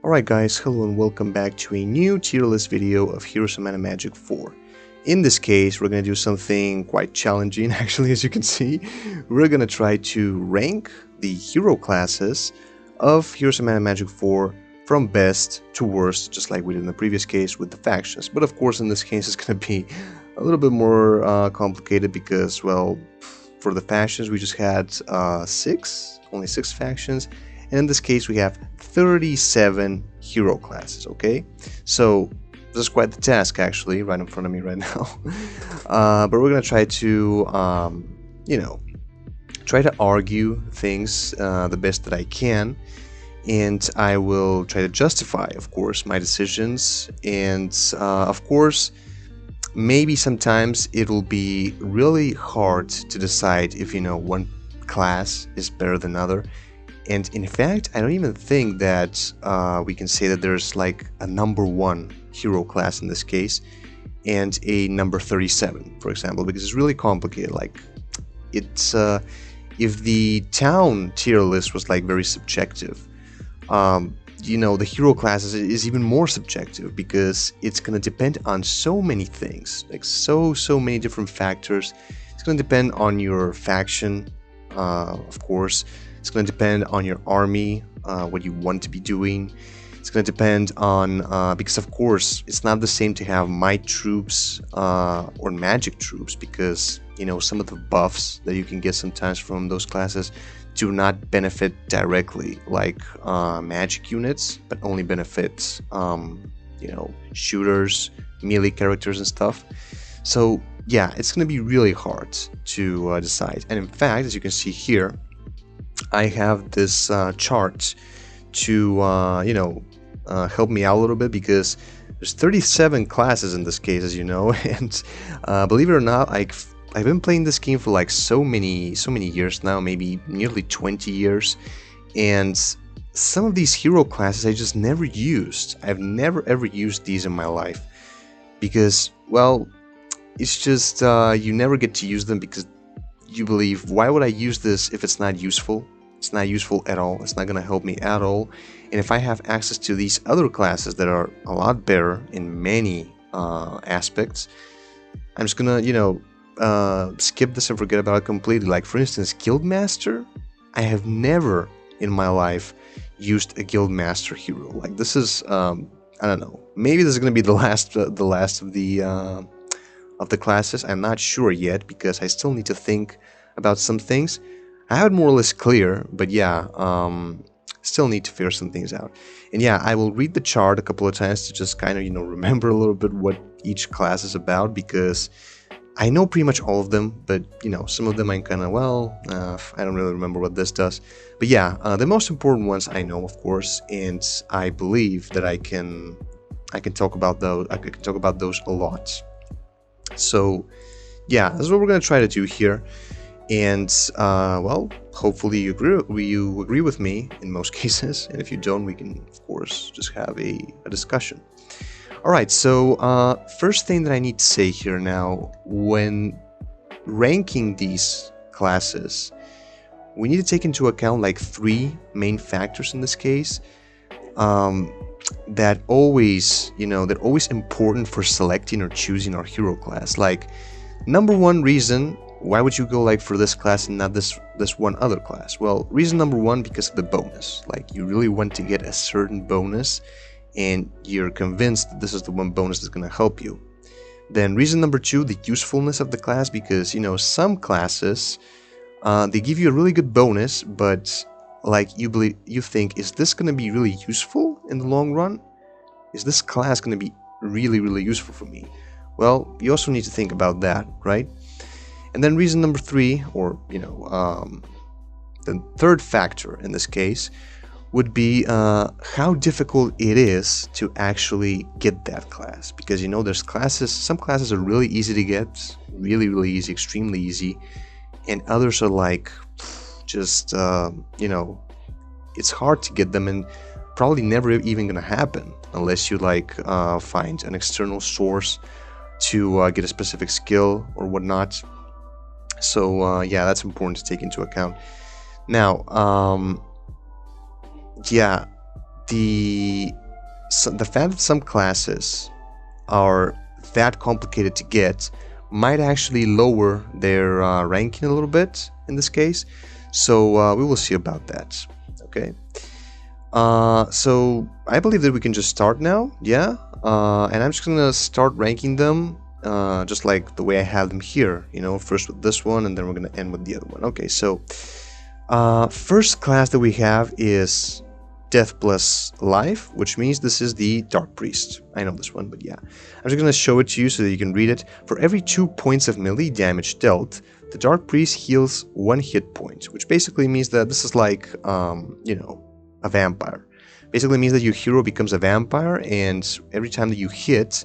Alright guys, hello and welcome back to a new tier list video of Heroes of Mana Magic 4. In this case, we're going to do something quite challenging actually, as you can see. We're going to try to rank the hero classes of Heroes of Mana Magic 4 from best to worst, just like we did in the previous case with the factions. But of course in this case it's going to be a little bit more complicated because, well, for the factions we just had only six factions. And in this case we have 37 hero classes, okay? So this is quite the task actually, right in front of me right now. But we're gonna try to, try to argue things the best that I can. And I will try to justify, of course, my decisions. And of course, maybe sometimes it'll be really hard to decide if, one class is better than other. And in fact, I don't even think that we can say that there's like a number 1 hero class in this case and a number 37, for example, because it's really complicated. Like, it's if the town tier list was like very subjective, the hero classes is even more subjective because it's gonna depend on so many things, like so many different factors. It's gonna depend on your faction, of course. It's going to depend on your army, what you want to be doing. It's going to depend on, because of course, it's not the same to have might troops or magic troops, because, some of the buffs that you can get sometimes from those classes do not benefit directly, like magic units, but only benefit, shooters, melee characters and stuff. So, yeah, it's going to be really hard to decide. And in fact, as you can see here, I have this chart to, help me out a little bit, because there's 37 classes in this case, as you know, and believe it or not, I've been playing this game for like so many years now, maybe nearly 20 years, and some of these hero classes I just never used. I've never ever used these in my life, because, well, it's just you never get to use them because you believe, why would I use this if it's not useful? It's not useful at all. It's not going to help me at all. And if I have access to these other classes that are a lot better in many aspects, I'm just going to, skip this and forget about it completely. Like, for instance, Guildmaster. I have never in my life used a Guildmaster hero. Like, this is, I don't know. Maybe this is going to be the last of the classes. I'm not sure yet, because I still need to think about some things. I have it more or less clear, but yeah, still need to figure some things out. And yeah, I will read the chart a couple of times to just kind of, remember a little bit what each class is about, because I know pretty much all of them, but, some of them I'm kind of, I don't really remember what this does. But yeah, the most important ones I know, of course, and I believe that I can talk about those. I can talk about those a lot. So, yeah, that's what we're going to try to do here. And, well, hopefully you agree with me in most cases. And if you don't, we can, of course, just have a discussion. Alright, so first thing that I need to say here now, when ranking these classes, we need to take into account like 3 main factors in this case. That always, they're always important for selecting or choosing our hero class. Like, number 1 reason, why would you go like for this class and not this one other class? Well, reason number 1, because of the bonus. Like, you really want to get a certain bonus, and you're convinced that this is the one bonus that's going to help you. Then reason number 2, the usefulness of the class, because, some classes, they give you a really good bonus, but like you think, is this going to be really useful in the long run? Is this class going to be really useful for me? Well, you also need to think about that, right? And then reason number 3, or the third factor in this case, would be how difficult it is to actually get that class. Because there's classes, some classes are really easy to get, really easy, extremely easy, and others are like just it's hard to get them, and probably never even gonna happen unless you like find an external source to get a specific skill or whatnot. So yeah, that's important to take into account. Now, yeah, the fact that some classes are that complicated to get might actually lower their ranking a little bit in this case. So we will see about that. Okay. So I believe that we can just start now. Yeah. And I'm just gonna start ranking them just like the way I have them here. You know, first with this one, and then we're gonna end with the other one. Okay. So first class that we have is Death plus Life, which means this is the Dark Priest. I know this one, but yeah. I'm just going to show it to you so that you can read it. For every 2 points of melee damage dealt, the Dark Priest heals 1 hit point, which basically means that this is like, you know, a vampire. Basically means that your hero becomes a vampire, and every time that you hit,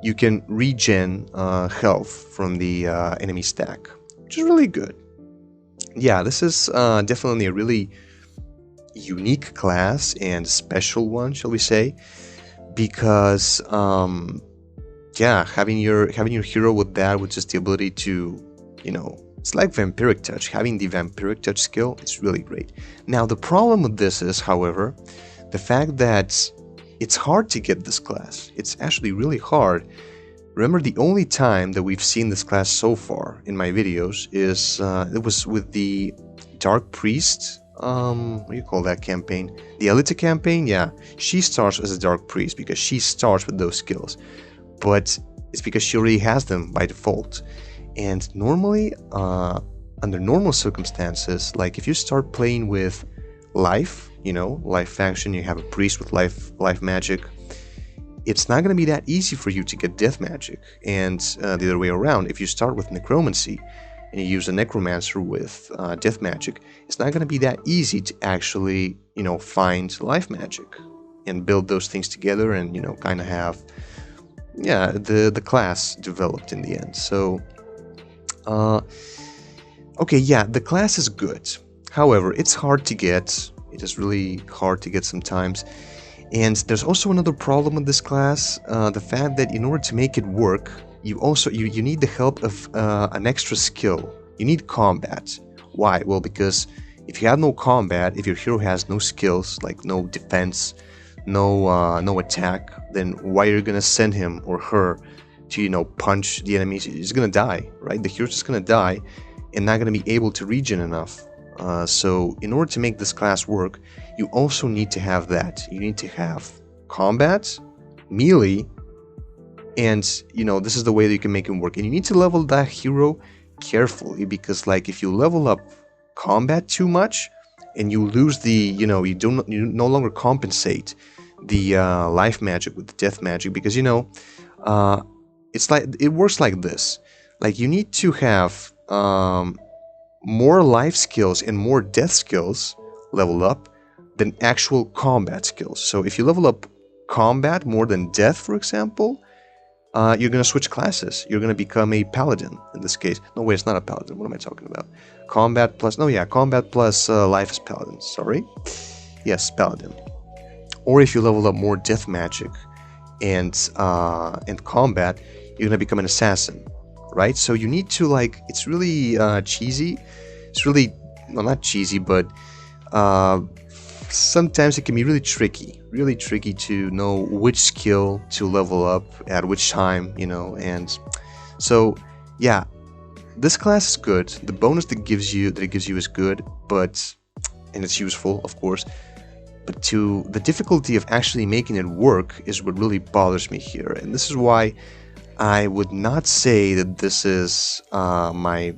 you can regen health from the enemy stack, which is really good. Yeah, this is definitely a really unique class and special one, shall we say, because yeah, having your hero with that, with just the ability to, you know, it's like vampiric touch. Having the vampiric touch skill, it's really great. Now the problem with this is, however, the fact that it's hard to get this class. It's actually really hard. Remember, the only time that we've seen this class so far in my videos is it was with the Dark Priest. What do you call that campaign? The Elite campaign? Yeah, she starts as a Dark Priest because she starts with those skills, but it's because she already has them by default. And normally, under normal circumstances, like if you start playing with Life, you know, Life faction, you have a priest with life magic, it's not going to be that easy for you to get death magic. And the other way around, if you start with necromancy and you use a necromancer with death magic, it's not going to be that easy to actually, you know, find life magic and build those things together and, you know, kind of have, yeah, the class developed in the end. So, okay, yeah, the class is good. However, it's hard to get. It is really hard to get sometimes. And there's also another problem with this class, the fact that in order to make it work, you need the help of an extra skill. You need combat. Why? Well, because if you have no combat, if your hero has no skills, like no defense, no attack, then why are you gonna send him or her to, you know, punch the enemies? He's gonna die, right? The hero's just gonna die and not gonna be able to regen enough. So in order to make this class work, you also need to have that. You need to have combat, melee, and, you know, this is the way that you can make it work. And you need to level that hero carefully, because, like, if you level up combat too much and you lose the, you know, you no longer compensate the life magic with the death magic, because, you know, it's like, it works like this. Like, you need to have more life skills and more death skills leveled up than actual combat skills. So if you level up combat more than death, for example, you're going to switch classes. You're going to become a paladin in this case. No, wait, it's not a paladin. What am I talking about? Combat plus... No, yeah, combat plus life is paladin. Sorry. Yes, paladin. Or if you level up more death magic and combat, you're going to become an assassin, right? So you need to, like... It's really cheesy. It's really... Well, not cheesy, but... sometimes it can be really tricky to know which skill to level up at which time, you know. And so yeah, this class is good. The bonus that it gives you is good, but, and it's useful, of course, but the difficulty of actually making it work is what really bothers me here. And this is why I would not say that this is my,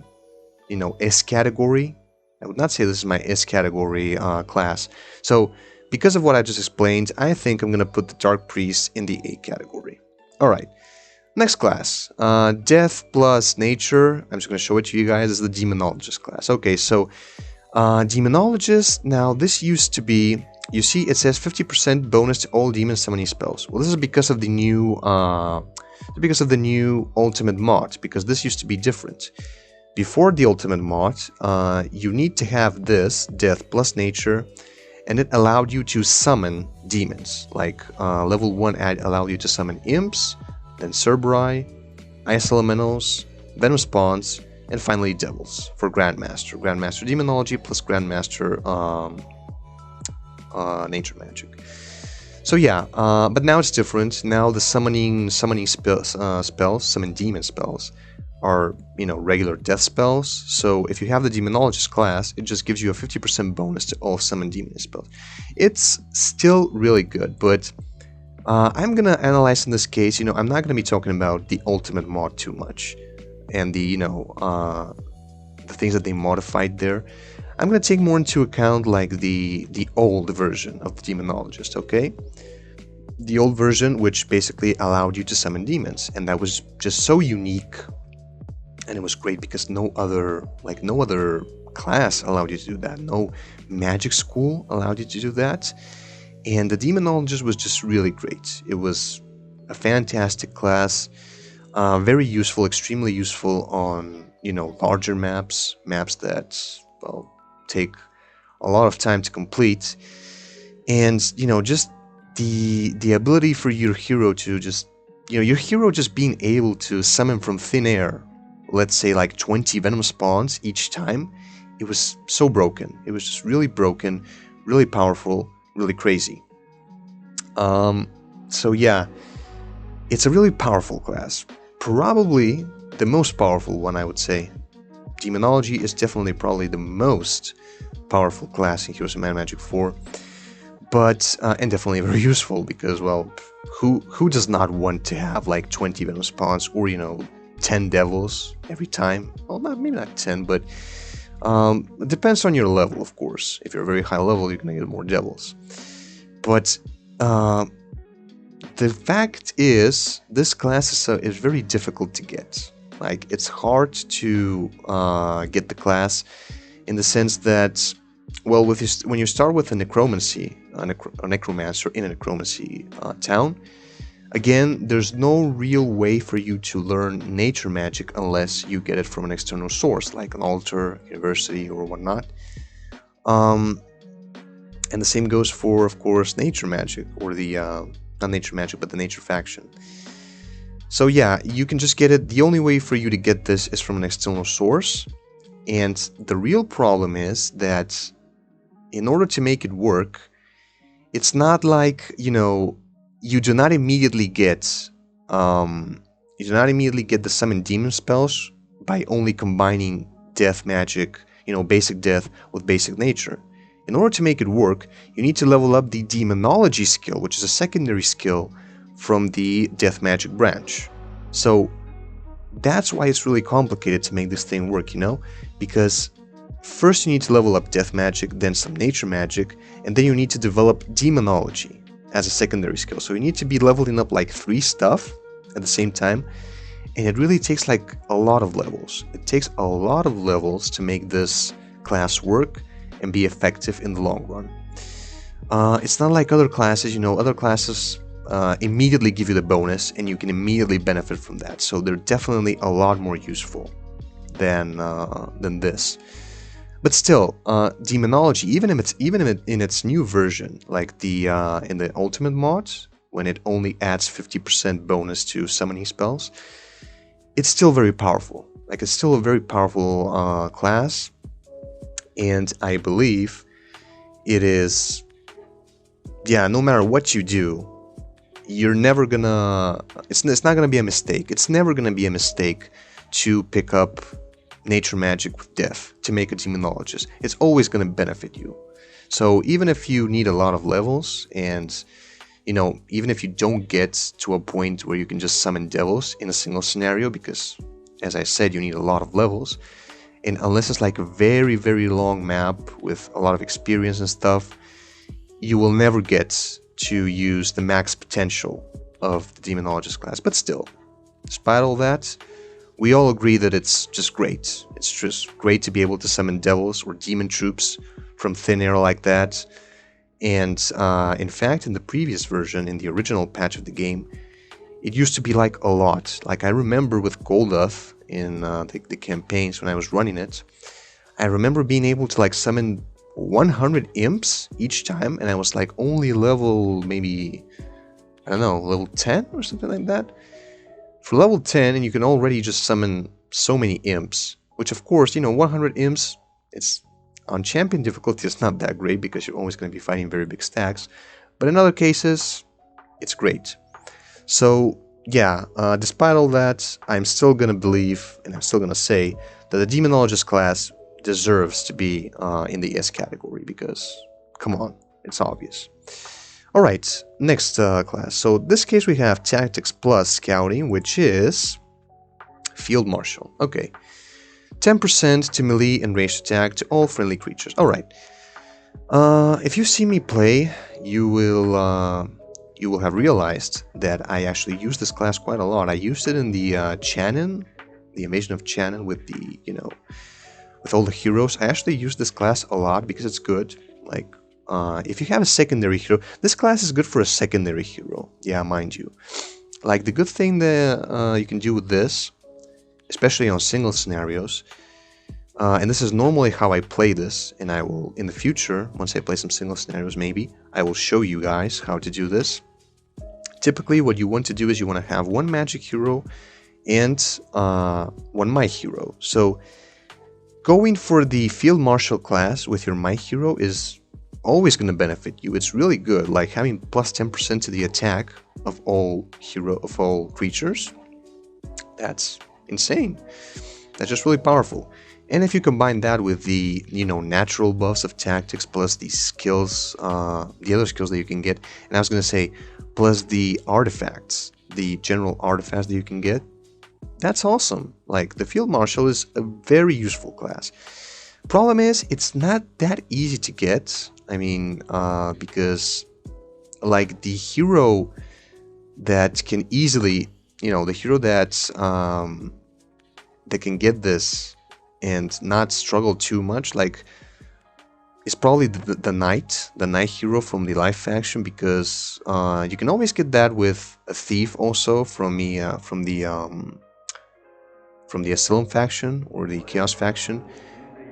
you know, S category. I would not say this is my S category class. So, because of what I just explained, I think I'm going to put the Dark Priest in the A category. Alright, next class. Death plus Nature. I'm just going to show it to you guys. This is the Demonologist class. Okay, so Demonologist, now this used to be, you see it says 50% bonus to all demon summoning spells. Well, this is because of the new Ultimate mod, because this used to be different. Before the Ultimate mod, you need to have this, Death plus Nature, and it allowed you to summon demons. Like, level 1 allowed you to summon Imps, then Cerberi, Ice Elementals, Venom Spawns, and finally Devils for Grandmaster. Grandmaster Demonology plus Grandmaster Nature Magic. So yeah, but now it's different. Now the summoning spells, summon demon spells, are, you know, regular death spells. So if you have the Demonologist class, it just gives you a 50% bonus to all summon demon spells. It's still really good, but I'm gonna analyze in this case. You know, I'm not gonna be talking about the ultimate mod too much, and the, you know, the things that they modified there. I'm gonna take more into account like the old version of the Demonologist, okay? The old version, which basically allowed you to summon demons, and that was just so unique, and it was great because no other class allowed you to do that. No magic school allowed you to do that, and the Demonologist was just really great. It was a fantastic class, very useful, extremely useful on, you know, larger maps that, well, take a lot of time to complete, and, you know, just the ability for your hero to just, you know, your hero just being able to summon from thin air, let's say like 20 venom spawns each time. It was so broken. It was just really broken, really powerful, really crazy. So yeah, it's a really powerful class, probably the most powerful one, I would say. Demonology is definitely probably the most powerful class in Heroes of Might and Magic 4, but and definitely very useful because, well, who does not want to have like 20 venom spawns, or, you know, 10 devils every time? Well, maybe not 10, but it depends on your level, of course. If you're a very high level, you're gonna get more devils. But the fact is, this class is very difficult to get. Like, it's hard to get the class in the sense that, well, when you start with a necromancy, a necromancer in a necromancy town, again, there's no real way for you to learn nature magic unless you get it from an external source, like an altar, university, or whatnot. And the same goes for, of course, nature magic, or the, not nature magic, but the nature faction. So yeah, you can just get it. The only way for you to get this is from an external source. And the real problem is that in order to make it work, it's not like, you know, you do not immediately get the summon demon spells by only combining death magic, you know, basic death with basic nature. In order to make it work, you need to level up the demonology skill, which is a secondary skill from the death magic branch. So that's why it's really complicated to make this thing work, you know, because first you need to level up death magic, then some nature magic, and then you need to develop demonology as a secondary skill. So you need to be leveling up like 3 stuff at the same time, and it really takes like a lot of levels. It takes a lot of levels to make this class work and be effective in the long run. It's not like other classes, you know, other classes immediately give you the bonus and you can immediately benefit from that. So they're definitely a lot more useful than this. But still, demonology, even in its new version, like the in the ultimate mod, when it only adds 50% bonus to summoning spells, it's still very powerful. Like, it's still a very powerful class, and I believe it is. Yeah, no matter what you do, you're never gonna. It's not gonna be a mistake. It's never gonna be a mistake to pick up nature magic with death to make a demonologist. It's always going to benefit you. So even if you need a lot of levels, and, you know, even if you don't get to a point where you can just summon devils in a single scenario, because, as I said, you need a lot of levels, and unless it's like a very, very long map with a lot of experience and stuff, you will never get to use the max potential of the demonologist class. But still, despite all that, we all agree that it's just great. It's just great to be able to summon devils or demon troops from thin air like that. And in fact, in the previous version, in the original patch of the game, it used to be like a lot. Like, I remember with Golduth in the campaigns when I was running it, I remember being able to like summon 100 imps each time, and I was like only level, maybe, I don't know, level 10 or something like that. For level 10, and you can already just summon so many imps, which, of course, you know, 100 imps, it's on champion difficulty, it's not that great because you're always going to be fighting very big stacks. But in other cases, it's great. So yeah, despite all that, I'm still gonna believe, and I'm still gonna say, that the Demonologist class deserves to be in the S category, because, come on, it's obvious. Alright, next class. So this case we have Tactics plus Scouting, which is Field Marshal. Okay. 10% to melee and ranged attack to all friendly creatures. Alright. If you see me play, you will have realized that I actually use this class quite a lot. I used it in the Channon, the Invasion of Channon with the, with all the heroes. I actually use this class a lot because it's good. Like, if you have a secondary hero, this class is good for a secondary hero. Yeah, mind you. Like, the good thing that you can do with this, especially on single scenarios, and this is normally how I play this, and I will, in the future, once I play some single scenarios maybe, I will show you guys how to do this. Typically, what you want to do is you want to have one magic hero and one my hero. So, going for the Field Marshal class with your my hero is always going to benefit you. It's really good, like having plus 10% to the attack of all creatures. That's insane. That's just really powerful. And if you combine that with the, natural buffs of tactics plus the skills, the other skills that you can get, and I was going to say, plus the artifacts, the general artifacts that you can get, that's awesome. Like, the Field Marshal is a very useful class. Problem is, it's not that easy to get. I mean, because, like, the hero that can easily, the hero that can get this and not struggle too much, like, is probably the knight hero from the Life faction, because you can always get that with a thief also from the Asylum faction or the Chaos faction.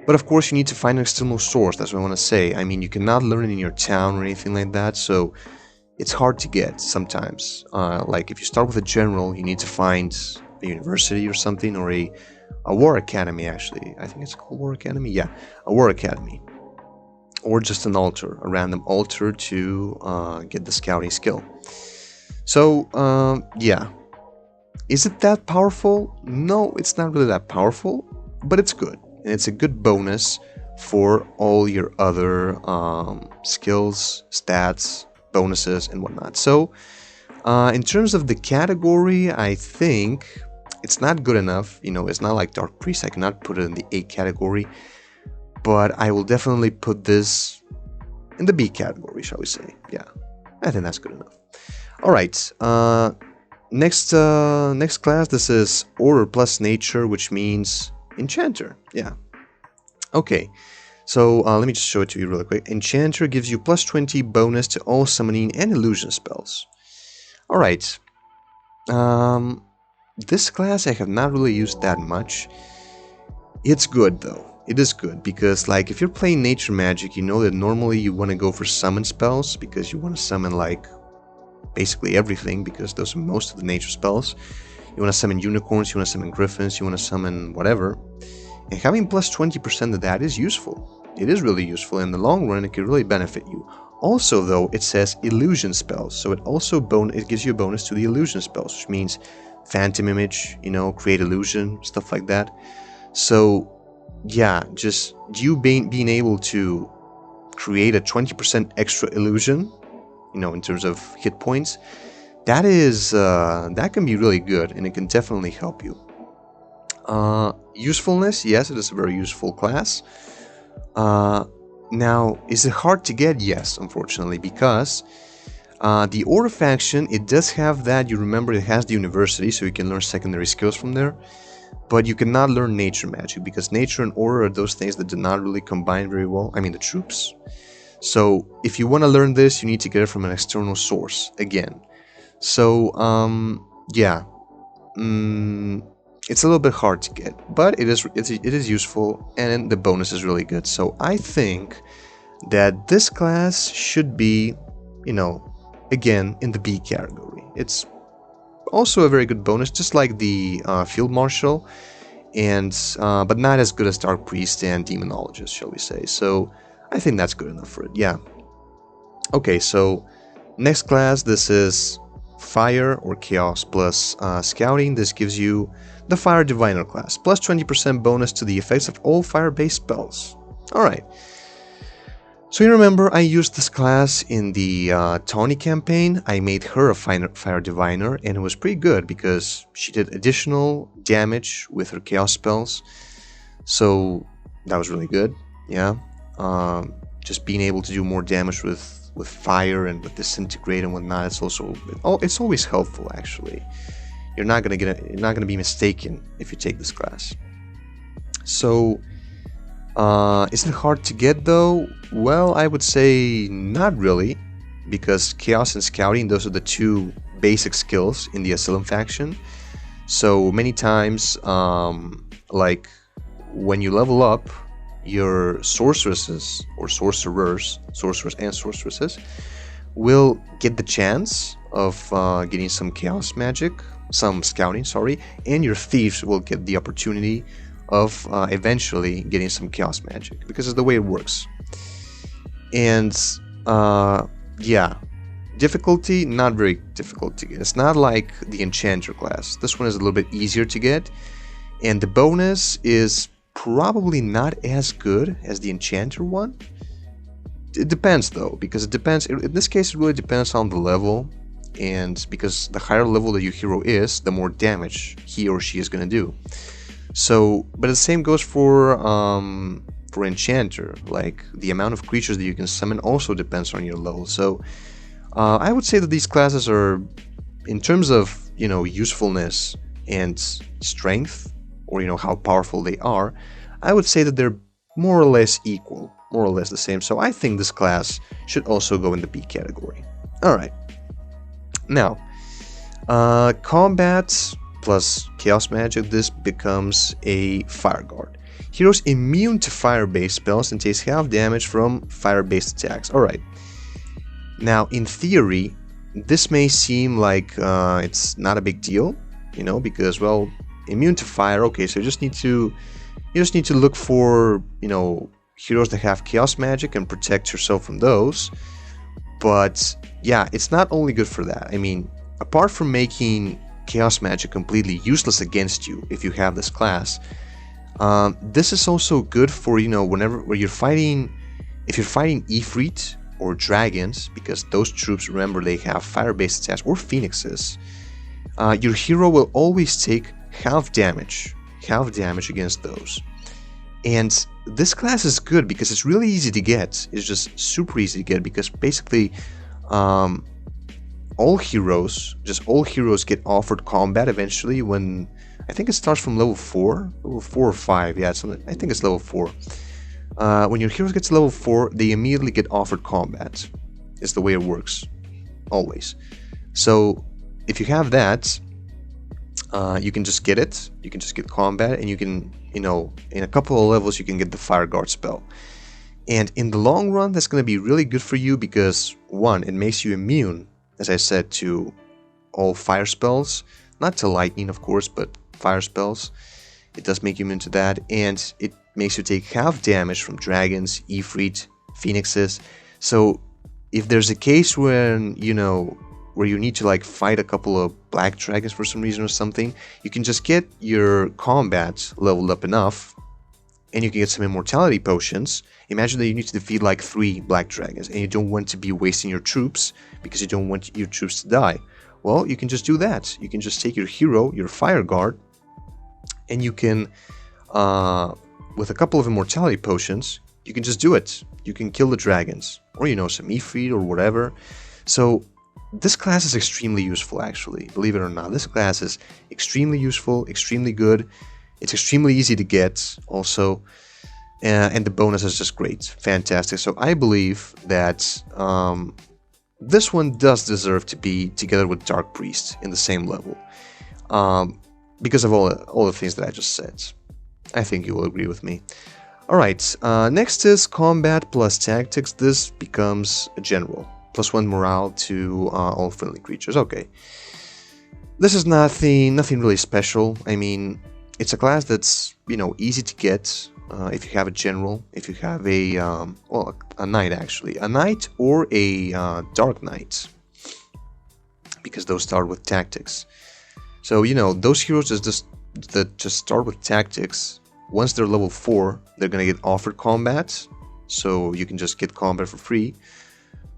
But of course you need to find an external source. That's what I want to say. I mean, you cannot learn it in your town or anything like that, so it's hard to get sometimes. Like, if you start with a general, you need to find a university or something, or a war academy, actually. I think it's called War Academy? Yeah, a war academy. Or just an altar, a random altar to get the scouting skill. So, yeah. Is it that powerful? No, it's not really that powerful, but it's good. And it's a good bonus for all your other skills, stats, bonuses, and whatnot. So, in terms of the category, I think it's not good enough. It's not like Dark Priest. I cannot put it in the A category. But I will definitely put this in the B category, shall we say. Yeah, I think that's good enough. Alright, next class, this is Order plus Nature, which means Enchanter. Yeah. Okay, so let me just show it to you really quick. Enchanter gives you plus 20 bonus to all summoning and illusion spells. Alright. This class I have not really used that much. It's good though. It is good because, like, if you're playing nature magic, you know that normally you want to go for summon spells because you want to summon, like, basically everything, because those are most of the nature spells. You want to summon unicorns, you want to summon griffins, you want to summon whatever. And having plus 20% of that is useful. It is really useful. In the long run, it can really benefit you. Also, though, it says illusion spells, so it gives you a bonus to the illusion spells, which means phantom image, create illusion, stuff like that. So, yeah, just you being able to create a 20% extra illusion, in terms of hit points, that can be really good, and it can definitely help you. Usefulness, yes, it is a very useful class. Now, is it hard to get? Yes, unfortunately, because the Order faction, it does have that. You remember, it has the university, so you can learn secondary skills from there. But you cannot learn nature magic, because nature and order are those things that do not really combine very well. I mean, the troops. So, if you want to learn this, you need to get it from an external source, again. So, yeah. It's a little bit hard to get, but it is useful, and the bonus is really good. So, I think that this class should be, again, in the B category. It's also a very good bonus, just like the Field Marshal, and but not as good as Dark Priest and Demonologist, shall we say. So I think that's good enough for it, yeah. Okay, so Next class, this is Fire or Chaos plus Scouting. This gives you the Fire Diviner class, plus 20% bonus to the effects of all fire-based spells. Alright. So you remember I used this class in the Tawny campaign. I made her a Fire Diviner, and it was pretty good because she did additional damage with her Chaos spells. So that was really good, yeah. Just being able to do more damage with fire and with disintegrate and whatnot, it's always helpful actually. You're not gonna be mistaken if you take this class. So is it hard to get though? Well, I would say not really, because Chaos and Scouting, those are the two basic skills in the Asylum faction. So many times, like when you level up, your sorceresses or sorcerers and sorceresses will get the chance of getting some chaos magic, some scouting, sorry, and your thieves will get the opportunity of eventually getting some chaos magic, because it's the way it works. And yeah, difficulty, not very difficult to get. It's not like the Enchanter class. This one is a little bit easier to get, and the bonus is probably not as good as the Enchanter one. It depends though, because it depends, in this case it really depends on the level, and because the higher level that your hero is, the more damage he or she is going to do. So, but the same goes for Enchanter, like the amount of creatures that you can summon also depends on your level. So I would say that these classes are, in terms of, you know, usefulness and strength, or you know how powerful they are, I would say that they're more or less equal, more or less the same. So I think this class should also go in the B category. Alright. Now, combat plus chaos magic, this becomes a fire guard. Heroes immune to fire-based spells and takes half damage from fire-based attacks. Alright. Now, in theory, this may seem like it's not a big deal, you know, because, well, immune to fire, okay, so you just need to look for, you know, heroes that have chaos magic and protect yourself from those. But yeah, it's not only good for that. I mean, apart from making chaos magic completely useless against you if you have this class, this is also good for, you know, where you're fighting, if you're fighting Ifrit or dragons, because those troops, remember, they have fire-based attacks, or phoenixes. Your hero will always take half damage against those. And this class is good because it's really easy to get. It's just super easy to get, because basically all heroes get offered combat eventually when, I think it starts from level 4 or 5, yeah, I think it's level 4. When your hero gets level 4, they immediately get offered combat. It's the way it works, always. So if you have that, you can just get it, you can just get combat, and you can, you know, in a couple of levels you can get the Fire Guard spell. And in the long run, that's going to be really good for you because, one, it makes you immune, as I said, to all fire spells. Not to lightning, of course, but fire spells. It does make you immune to that, and it makes you take half damage from dragons, Ifrit, phoenixes. So if there's a case when, you know, where you need to like fight a couple of black dragons for some reason or something, you can just get your combat leveled up enough, and you can get some immortality potions. Imagine that you need to defeat like 3 black dragons, and you don't want to be wasting your troops because you don't want your troops to die. Well, you can just do that. You can just take your hero, your fire guard, and you can, with a couple of immortality potions, you can just do it. You can kill the dragons, or, you know, some Ifrit or whatever. So this class is extremely useful, actually, believe it or not. This class is extremely useful, extremely good. It's extremely easy to get, also, and the bonus is just great, fantastic. So I believe that this one does deserve to be together with Dark Priest in the same level, because of all the things that I just said. I think you will agree with me. Alright, next is Combat plus Tactics. This becomes a general. +1 morale to all friendly creatures. Okay. This is nothing really special. I mean, it's a class that's, you know, easy to get if you have a general, if you have a, well, a knight actually. A knight or a dark knight. because those start with tactics. So, you know, those heroes that just start with tactics, once they're level 4, they're gonna get offered combat, so you can just get combat for free,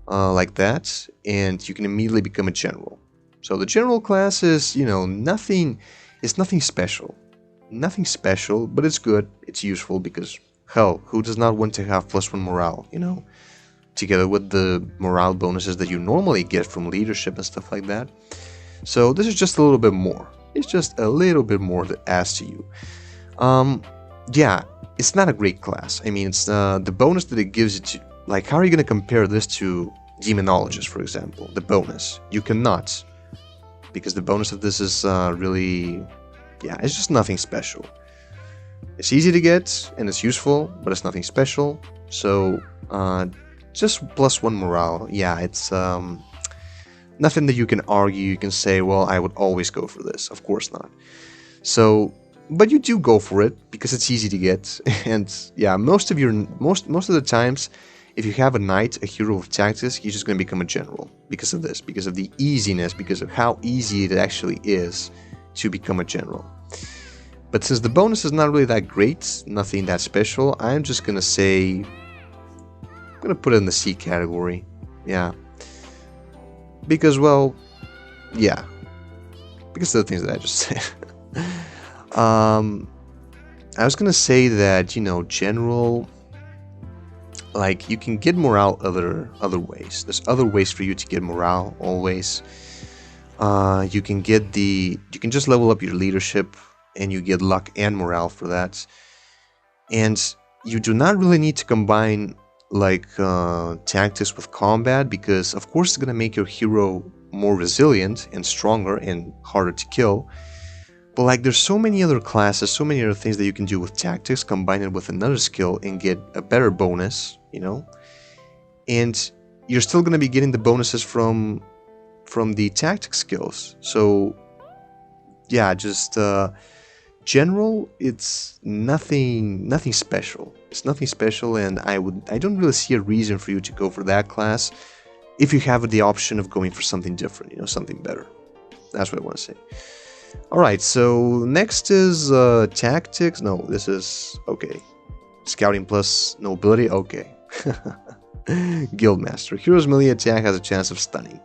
like that, and you can immediately become a general. So the general class is, you know, nothing special. Nothing special, but it's good, it's useful, because, hell, who does not want to have +1 morale, you know? Together with the morale bonuses that you normally get from leadership and stuff like that. So this is just a little bit more. It's just a little bit more that adds to you. Yeah, it's not a great class. I mean, it's the bonus that it gives you to... Like, how are you going to compare this to Demonologist, for example? The bonus. You cannot. Because the bonus of this is really... Yeah, it's just nothing special. It's easy to get, and it's useful, but it's nothing special. So, just +1 morale. Yeah, it's nothing that you can argue. You can say, well, I would always go for this. Of course not. So, but you do go for it because it's easy to get. And yeah, most of the times, if you have a knight, a hero of tactics, you're just going to become a general because of this, because of the easiness, because of how easy it actually is to become a general. But since the bonus is not really that great, nothing that special, I'm just going to say... I'm going to put it in the C category. Yeah. Because, well, yeah. Because of the things that I just said. I was going to say that, you know, general... Like, you can get morale other ways. There's other ways for you to get morale, always. You can just level up your leadership, and you get luck and morale for that. And you do not really need to combine, like, tactics with combat, because, of course, it's going to make your hero more resilient and stronger and harder to kill. But, like, there's so many other classes, so many other things that you can do with tactics, combine it with another skill, and get a better bonus, you know? And you're still going to be getting the bonuses from the tactic skills. So, yeah, just general, it's nothing special. It's nothing special, and I don't really see a reason for you to go for that class if you have the option of going for something different, you know, something better. That's what I want to say. Alright, so next is tactics. No, this is okay. Scouting plus nobility, okay. Guildmaster. Hero's melee attack has a chance of stunning.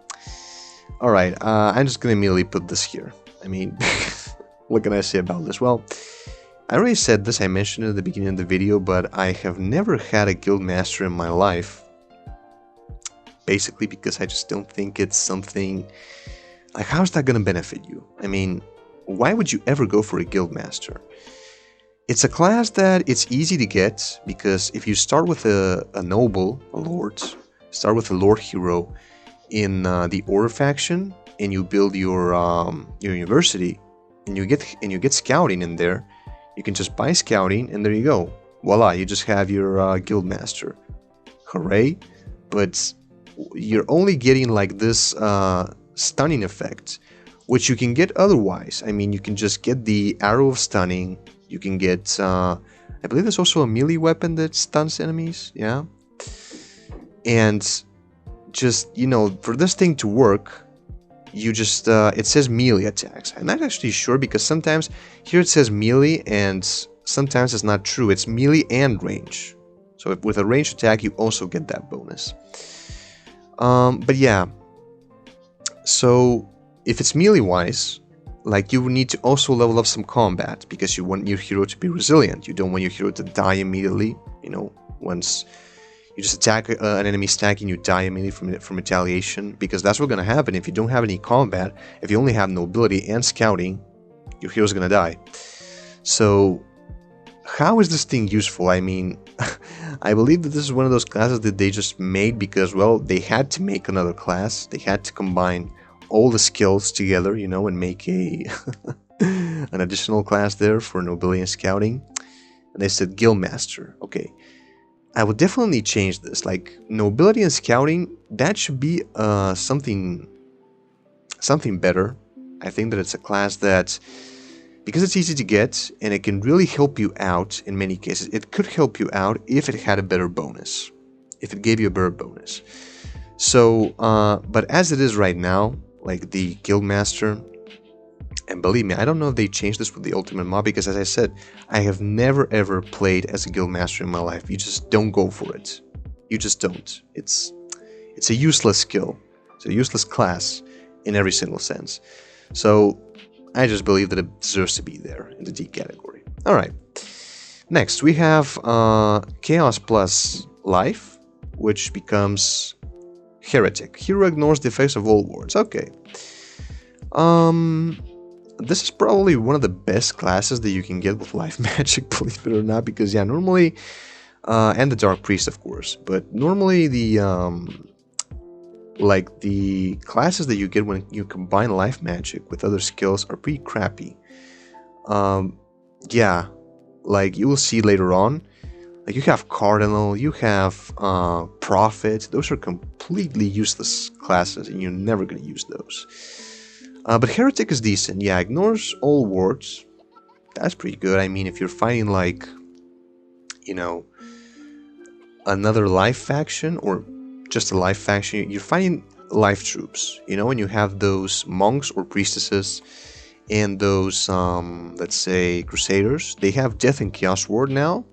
Alright, I'm just gonna immediately put this here. I mean, what can I say about this? Well, I already said this, I mentioned it at the beginning of the video, but I have never had a Guildmaster in my life. Basically because I just don't think it's something... Like, how is that gonna benefit you? I mean, why would you ever go for a Guildmaster? It's a class that it's easy to get, because if you start with a noble, a lord, start with a lord hero in the Order faction, and you build your university, and you get scouting in there, you can just buy scouting, and there you go. Voila, you just have your Guildmaster. Hooray! But you're only getting like this stunning effect, which you can get otherwise. I mean, you can just get the arrow of stunning. You can get, I believe there's also a melee weapon that stuns enemies, yeah? And just, you know, for this thing to work, you just, it says melee attacks. I'm not actually sure, because sometimes here it says melee, and sometimes it's not true. It's melee and range. So with a range attack, you also get that bonus. But yeah, so if it's melee-wise, like, you need to also level up some combat, because you want your hero to be resilient. You don't want your hero to die immediately, you know, once you just attack an enemy stack and you die immediately from retaliation, because that's what's going to happen if you don't have any combat. If you only have nobility and scouting, your hero's going to die. So, how is this thing useful? I mean, I believe that this is one of those classes that they just made because, well, they had to make another class. They had to combine all the skills together, you know, and make a an additional class there for nobility and scouting. And they said Guildmaster. Okay, I would definitely change this. Like, nobility and scouting, that should be something better. I think that it's a class that, because it's easy to get and it can really help you out in many cases. It could help you out if it had a better bonus, if it gave you a better bonus. So, but as it is right now, like the Guildmaster. And believe me, I don't know if they changed this with the Ultimate Mob, because as I said, I have never ever played as a Guildmaster in my life. You just don't go for it. You just don't. It's a useless skill. It's a useless class in every single sense. So I just believe that it deserves to be there in the D category. Alright. Next, we have Chaos plus Life, which becomes Heretic. Hero ignores the effects of all wards. Okay. This is probably one of the best classes that you can get with life magic, believe it or not, because yeah, normally, and the Dark Priest, of course, but normally the like the classes that you get when you combine life magic with other skills are pretty crappy. Yeah, like you will see later on, like you have Cardinal, you have Prophet. Those are completely useless classes, and you're never going to use those. But Heretic is decent. Yeah, ignores all wards. That's pretty good. I mean, if you're fighting like, you know, another life faction or just a life faction, you're fighting life troops, you know, and you have those monks or priestesses and those, let's say, Crusaders. They have Death and Chaos Ward now.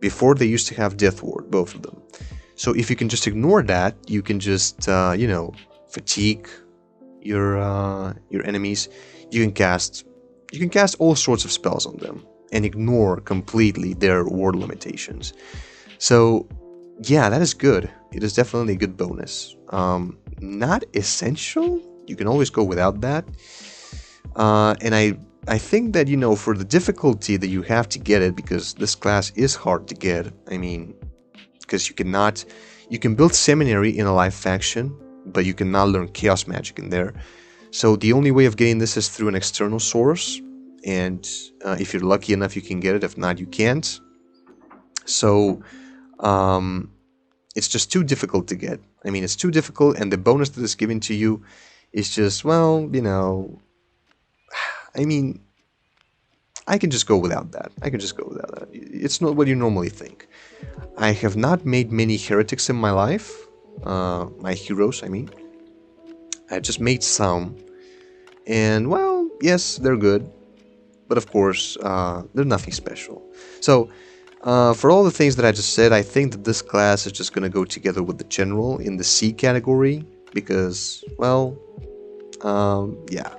Before they used to have Death Ward, both of them. So if you can just ignore that, you can just, you know, fatigue your enemies. You can cast all sorts of spells on them and ignore completely their ward limitations. So yeah, that is good. It is definitely a good bonus. Not essential. You can always go without that. And I think that, you know, for the difficulty that you have to get it, because this class is hard to get. I mean, because you can build Seminary in a life faction, but you cannot learn Chaos Magic in there. So the only way of getting this is through an external source, and if you're lucky enough, you can get it. If not, you can't. So it's just too difficult to get. I mean, it's too difficult, and the bonus that is given to you is just, well, you know, I mean, I can just go without that. It's not what you normally think. I have not made many heretics in my life. My heroes, I mean. I just made some. And, well, yes, they're good. But, of course, they're nothing special. So, for all the things that I just said, I think that this class is just going to go together with the General in the C category. Because, well, yeah.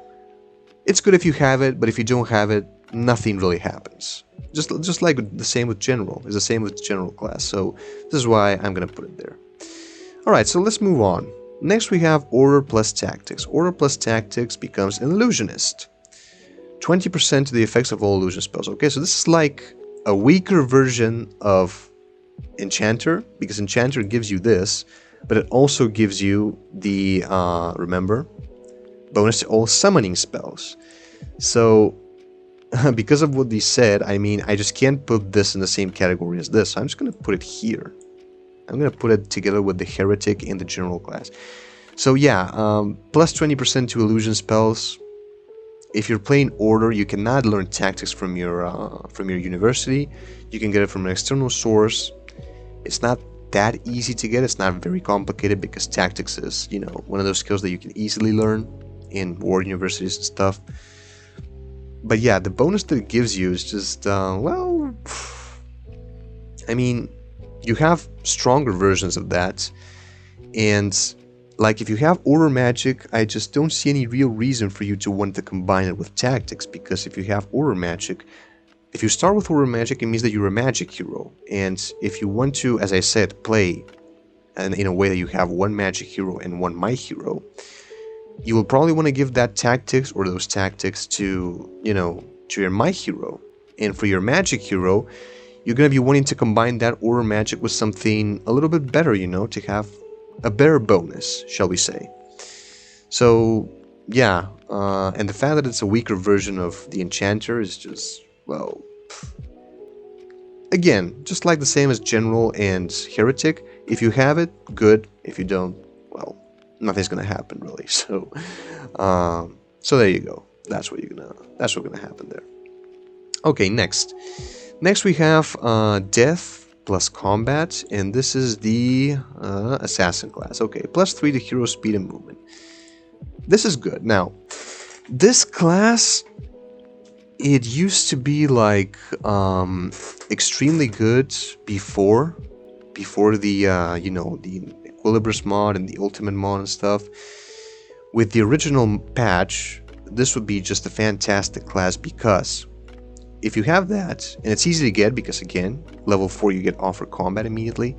It's good if you have it, but if you don't have it, nothing really happens. Just like the same with General. It's the same with General class. So, this is why I'm going to put it there. Alright, so let's move on. Next we have Order plus Tactics. Order plus Tactics becomes an Illusionist. 20% to the effects of all illusion spells. Okay, so this is like a weaker version of Enchanter, because Enchanter gives you this, but it also gives you the, remember, bonus to all summoning spells. So, because of what they said, I mean, I just can't put this in the same category as this, so I'm just going to put it here. I'm going to put it together with the Heretic in the General class. So yeah, plus 20% to illusion spells. If you're playing Order, you cannot learn Tactics from your university. You can get it from an external source. It's not that easy to get. It's not very complicated, because Tactics is, you know, one of those skills that you can easily learn in Warden universities and stuff. But yeah, the bonus that it gives you is just, well, I mean, you have stronger versions of that, and like if you have Order Magic, I just don't see any real reason for you to want to combine it with Tactics, because if you have Order Magic, if you start with Order Magic, it means that you're a magic hero, and if you want to, as I said, play in a way that you have one magic hero and one might hero, you will probably want to give that Tactics or those Tactics to, you know, to your might hero, and for your magic hero, you're going to be wanting to combine that Order Magic with something a little bit better, you know, to have a better bonus, shall we say. So, yeah, and the fact that it's a weaker version of the Enchanter is just, well, again, just like the same as General and Heretic. If you have it, good. If you don't, well, nothing's going to happen, really. So, so there you go. That's what's going to happen there. Okay, next. Next we have Death plus Combat, and this is the Assassin class. Okay, plus 3 to hero speed and movement. this is good. Now, this class, it used to be like extremely good before the you know, the Equilibrist mod and the Ultimate mod and stuff. With the original patch, this would be just a fantastic class, because if you have that, and it's easy to get because, again, level 4 you get offer combat immediately.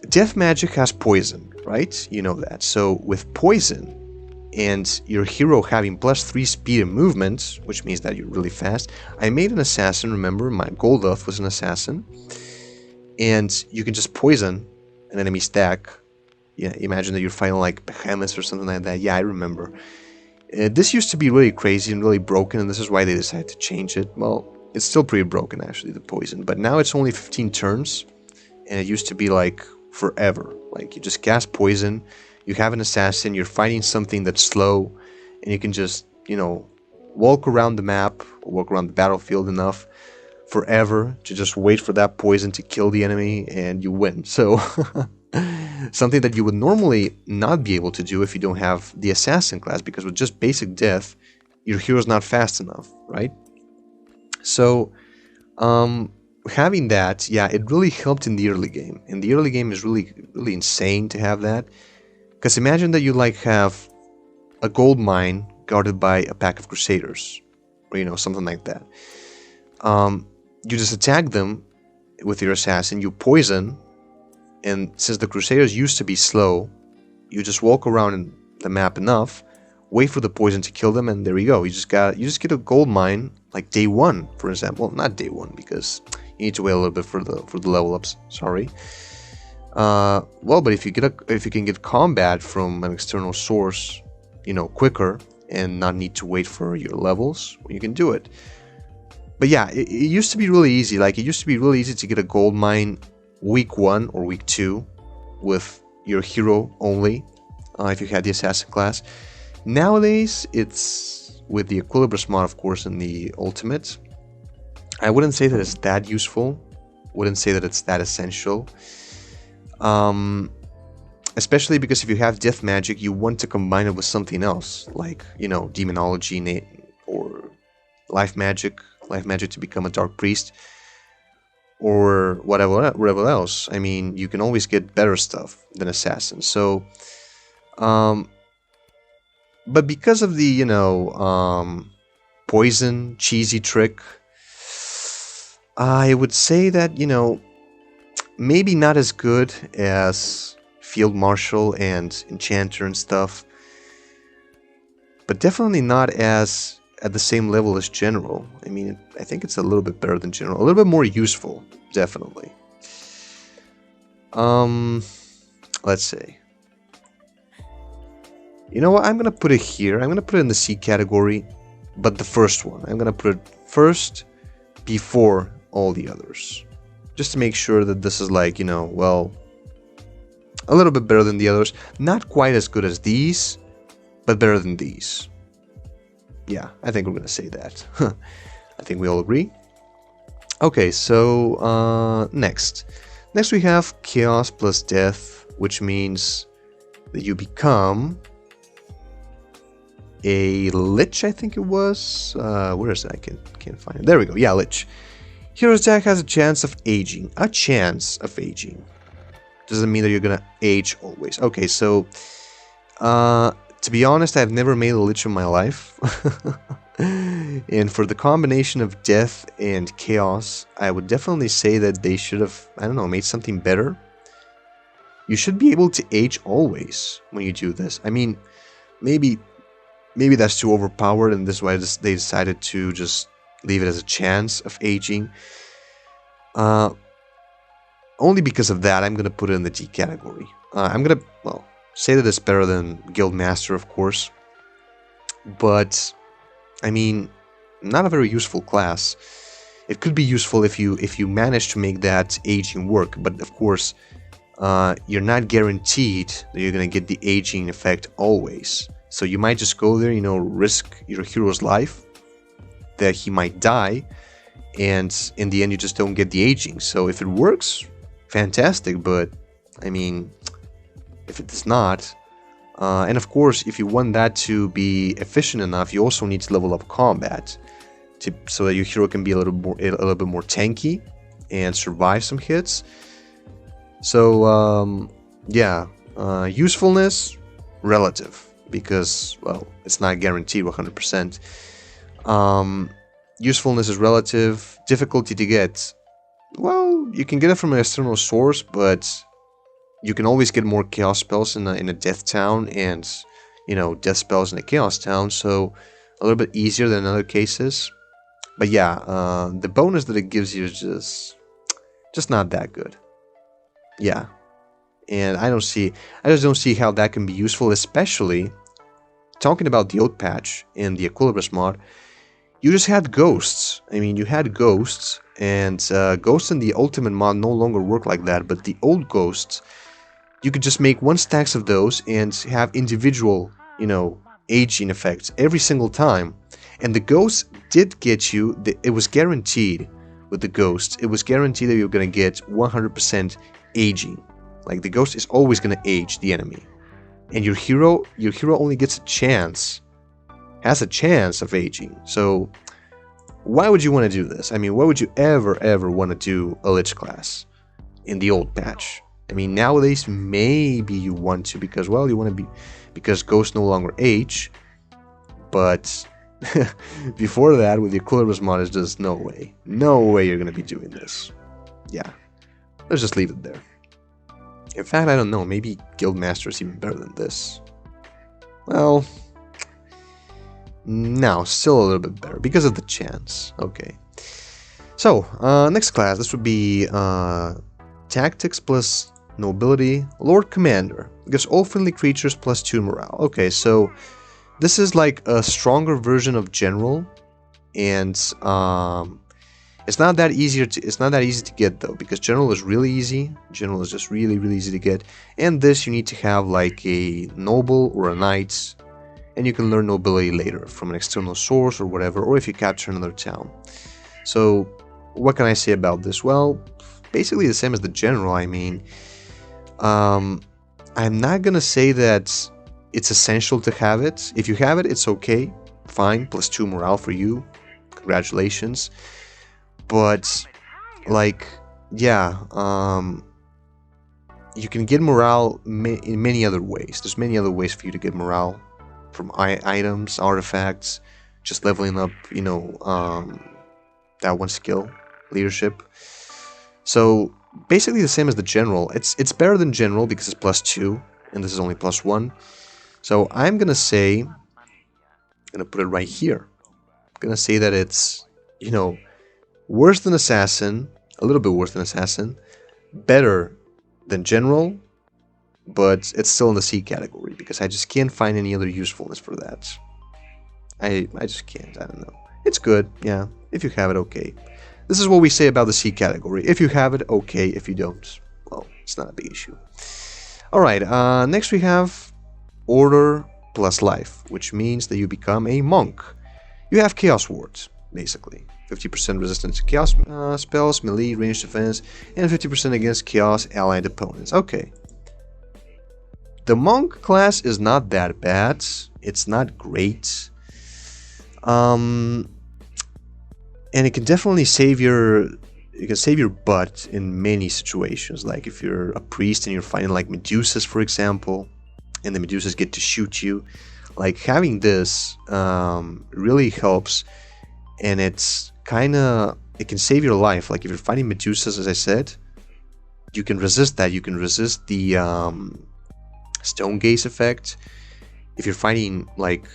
Death magic has poison, right? You know that. So with poison and your hero having +3 speed and movement, which means that you're really fast. I made an assassin, remember? My Golduth was an assassin. And you can just poison an enemy stack. Yeah, imagine that you're fighting like Behemoths or something like that. Yeah, I remember. This used to be really crazy and really broken, and this is why they decided to change it. Well, it's still pretty broken, actually, the poison. But now it's only 15 turns, and it used to be like forever. Like, you just cast poison, you have an assassin, you're fighting something that's slow, and you can just, you know, walk around the map, or walk around the battlefield enough forever to just wait for that poison to kill the enemy, and you win. So, something that you would normally not be able to do if you don't have the assassin class, because with just basic death, your hero's not fast enough, right? So, having that, yeah, it really helped in the early game. And the early game is really insane to have that. Because imagine that you like have a gold mine guarded by a pack of Crusaders, or, you know, something like that. You just attack them with your assassin, you poison, and since the Crusaders used to be slow, you just walk around the map enough, wait for the poison to kill them, and there you go. You just get a gold mine like day 1, for example. Well, not day 1, because you need to wait a little bit for the level ups. Sorry. Well, but if you can get combat from an external source, you know, quicker and not need to wait for your levels, you can do it. But yeah, it used to be really easy. Like, it used to be really easy to get a gold mine week 1 or week 2 with your hero only, if you had the assassin class. Nowadays, it's with the Equilibrist mod, of course, and the Ultimate. I wouldn't say that it's that useful. Wouldn't say that it's that essential. Especially because if you have death magic, you want to combine it with something else, like, you know, demonology or life magic to become a dark priest, or whatever else. I mean, you can always get better stuff than assassin. So, but because of the, you know, poison cheesy trick, I would say that, you know, maybe not as good as Field Marshal and Enchanter and stuff, but definitely not at the same level as General. I mean, I think it's a little bit better than General, a little bit more useful, definitely. Let's see. You know what? I'm gonna put it here. I'm gonna put it in the C category, but the first one. I'm gonna put it first before all the others, just to make sure that this is, like, you know, well, a little bit better than the others. Not quite as good as these, but better than these. Yeah, I think we're gonna say that. I think we all agree. Okay, so next we have Chaos plus Death, which means that you become a Lich, I think it was. Where is it? I can't find it. There we go. Yeah, Lich. Hero's attack has a chance of aging. A chance of aging. Doesn't mean that you're gonna age always. Okay, so to be honest, I've never made a Lich in my life. And for the combination of Death and Chaos, I would definitely say that they should have, I don't know, made something better. You should be able to age always when you do this. I mean, maybe that's too overpowered, and this is why they decided to just leave it as a chance of aging. Only because of that, I'm going to put it in the D category. I'm going to, well, say that it's better than Guildmaster, of course. But, I mean, not a very useful class. It could be useful if you manage to make that aging work. But, of course, you're not guaranteed that you're going to get the aging effect always. So you might just go there, you know, risk your hero's life, that he might die, and in the end you just don't get the aging. So if it works, fantastic, but I mean, if it does not, And of course, if you want that to be efficient enough, you also need to level up combat so that your hero can be a little bit more tanky and survive some hits. So yeah, usefulness relative, because, well, it's not guaranteed 100%. Usefulness is relative. Difficulty to get, well, you can get it from an external source, but you can always get more chaos spells in a death town, and, you know, death spells in a chaos town, so a little bit easier than in other cases. But yeah, the bonus that it gives you is just not that good. Yeah, and I just don't see how that can be useful, especially talking about the old patch in the Equilibrus mod. You just had ghosts. I mean, you had ghosts, and ghosts in the Ultimate mod no longer work like that, but the old ghosts, you could just make 1 stacks of those and have individual, you know, aging effects every single time. And the ghosts did get you, it was guaranteed with the ghosts, it was guaranteed that you're going to get 100% aging. Like, the ghost is always going to age the enemy. And your hero only gets a chance, has a chance of aging. So why would you want to do this? I mean, why would you ever want to do a Lich class in the old patch? I mean, nowadays maybe you want to, because, well, you want to be, because ghosts no longer age. But before that, with the Equilibrus mod, is just no way you're going to be doing this. Yeah, let's just leave it there. In fact, I don't know, maybe Guildmaster is even better than this. Well, no, still a little bit better, because of the chance. Okay. So, next class, this would be Tactics plus Nobility, Lord Commander. Gives all friendly creatures +2 morale. Okay, so this is like a stronger version of General, and it's not that easy to get though, because General is really easy. General is just really easy to get. And this, you need to have like a Noble or a Knight, and you can learn Nobility later from an external source or whatever, or if you capture another town. So what can I say about this? Well, basically the same as the General. I mean, I'm not gonna say that it's essential to have it. If you have it, it's okay, fine, +2 morale for you, congratulations. But, like, yeah, you can get morale in many other ways. There's many other ways for you to get morale, from items, artifacts, just leveling up, you know, that one skill, leadership. So basically the same as the General. It's better than General because it's +2, and this is only +1. So I'm gonna say, I'm gonna put it right here. I'm gonna say that it's, you know, worse than Assassin, a little bit worse than Assassin, better than General, but it's still in the C category because I just can't find any other usefulness for that. I just can't, I don't know. It's good, yeah, if you have it, okay. This is what we say about the C category. If you have it, okay. If you don't, well, it's not a big issue. Alright, next we have Order plus Life, which means that you become a monk. You have Chaos Wards, basically. 50% resistance to Chaos spells, melee, ranged defense, and 50% against Chaos allied opponents. Okay. The monk class is not that bad. It's not great. And it can definitely save your butt in many situations. Like if you're a priest and you're fighting like Medusas, for example, and the Medusas get to shoot you. Like having this really helps, and it can save your life. Like if you're fighting Medusas, as I said, you can resist that. You can resist the Stone Gaze effect. If you're fighting, like,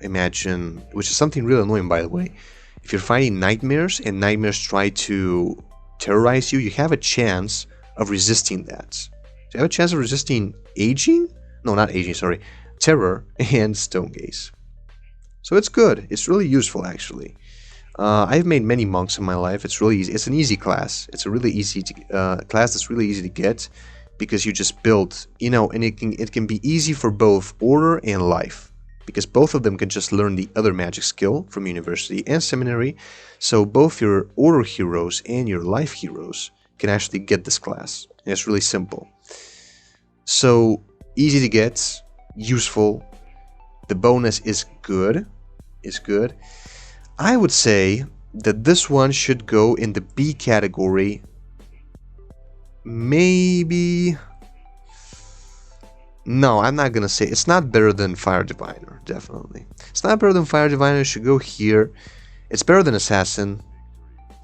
imagine, which is something really annoying, by the way. If you're fighting nightmares and nightmares try to terrorize you, you have a chance of resisting that. So you have a chance of resisting aging? No, not aging, sorry. Terror and Stone Gaze. So it's good. It's really useful, actually. I've made many monks in my life. It's really easy. It's an easy class. It's a really easy class that's really easy to get because you just build, you know, and it can be easy for both Order and Life. Because both of them can just learn the other magic skill from university and seminary, so both your Order heroes and your Life heroes can actually get this class, and it's really simple. So, easy to get, useful. The bonus is good. I would say that this one should go in the B category. Maybe... No, I'm not gonna say... It's not better than Fire Diviner, definitely. It's not better than Fire Diviner, it should go here. It's better than Assassin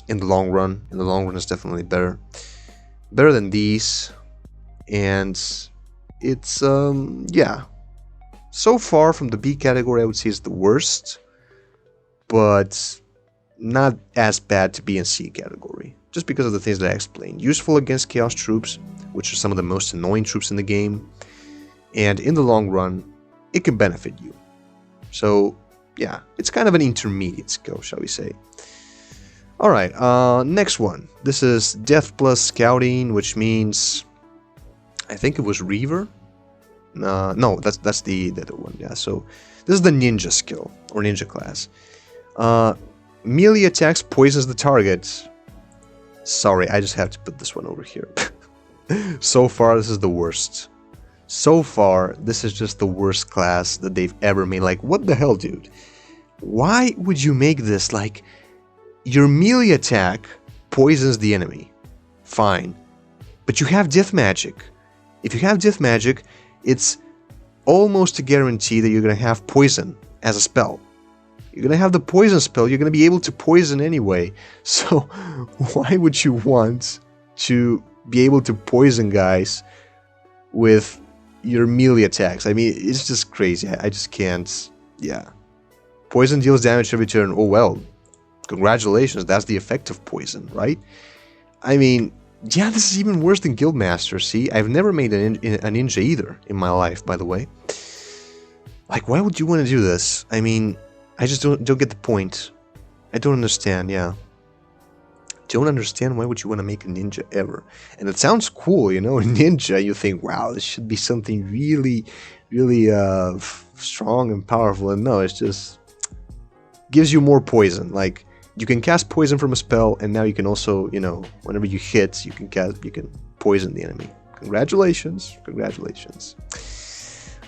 in the long run. In the long run, it's definitely better. Better than these. And it's, yeah. So far from the B category, I would say it's the worst. But not as bad to be in C category. Just because of the things that I explained. Useful against Chaos troops, which are some of the most annoying troops in the game. And in the long run, it can benefit you. So, yeah, it's kind of an intermediate skill, shall we say. Alright, next one. This is Death plus Scouting, which means... I think it was Reaver? No, that's the other one, yeah. So, this is the Ninja skill, or Ninja class. Melee attacks poisons the target. Sorry, I just have to put this one over here. So far, this is the worst. So far, this is just the worst class that they've ever made. Like, what the hell, dude? Why would you make this, like, your melee attack poisons the enemy? Fine. But you have death magic. If you have death magic, it's almost a guarantee that you're going to have poison as a spell. You're going to have the poison spell, you're going to be able to poison anyway. So, why would you want to be able to poison guys with your melee attacks? I mean, it's just crazy. I just can't. Yeah. Poison deals damage every turn. Oh well. Congratulations. That's the effect of poison, right? I mean, yeah, this is even worse than Guildmaster. See, I've never made a ninja either in my life, by the way. Like, why would you want to do this? I mean, I just don't get the point. I don't understand, yeah. Don't understand why would you want to make a ninja ever. And it sounds cool, you know, a ninja. You think, wow, this should be something really, really strong and powerful. And no, it's just gives you more poison. Like, you can cast poison from a spell, and now you can also, you know, whenever you hit, you can poison the enemy. Congratulations.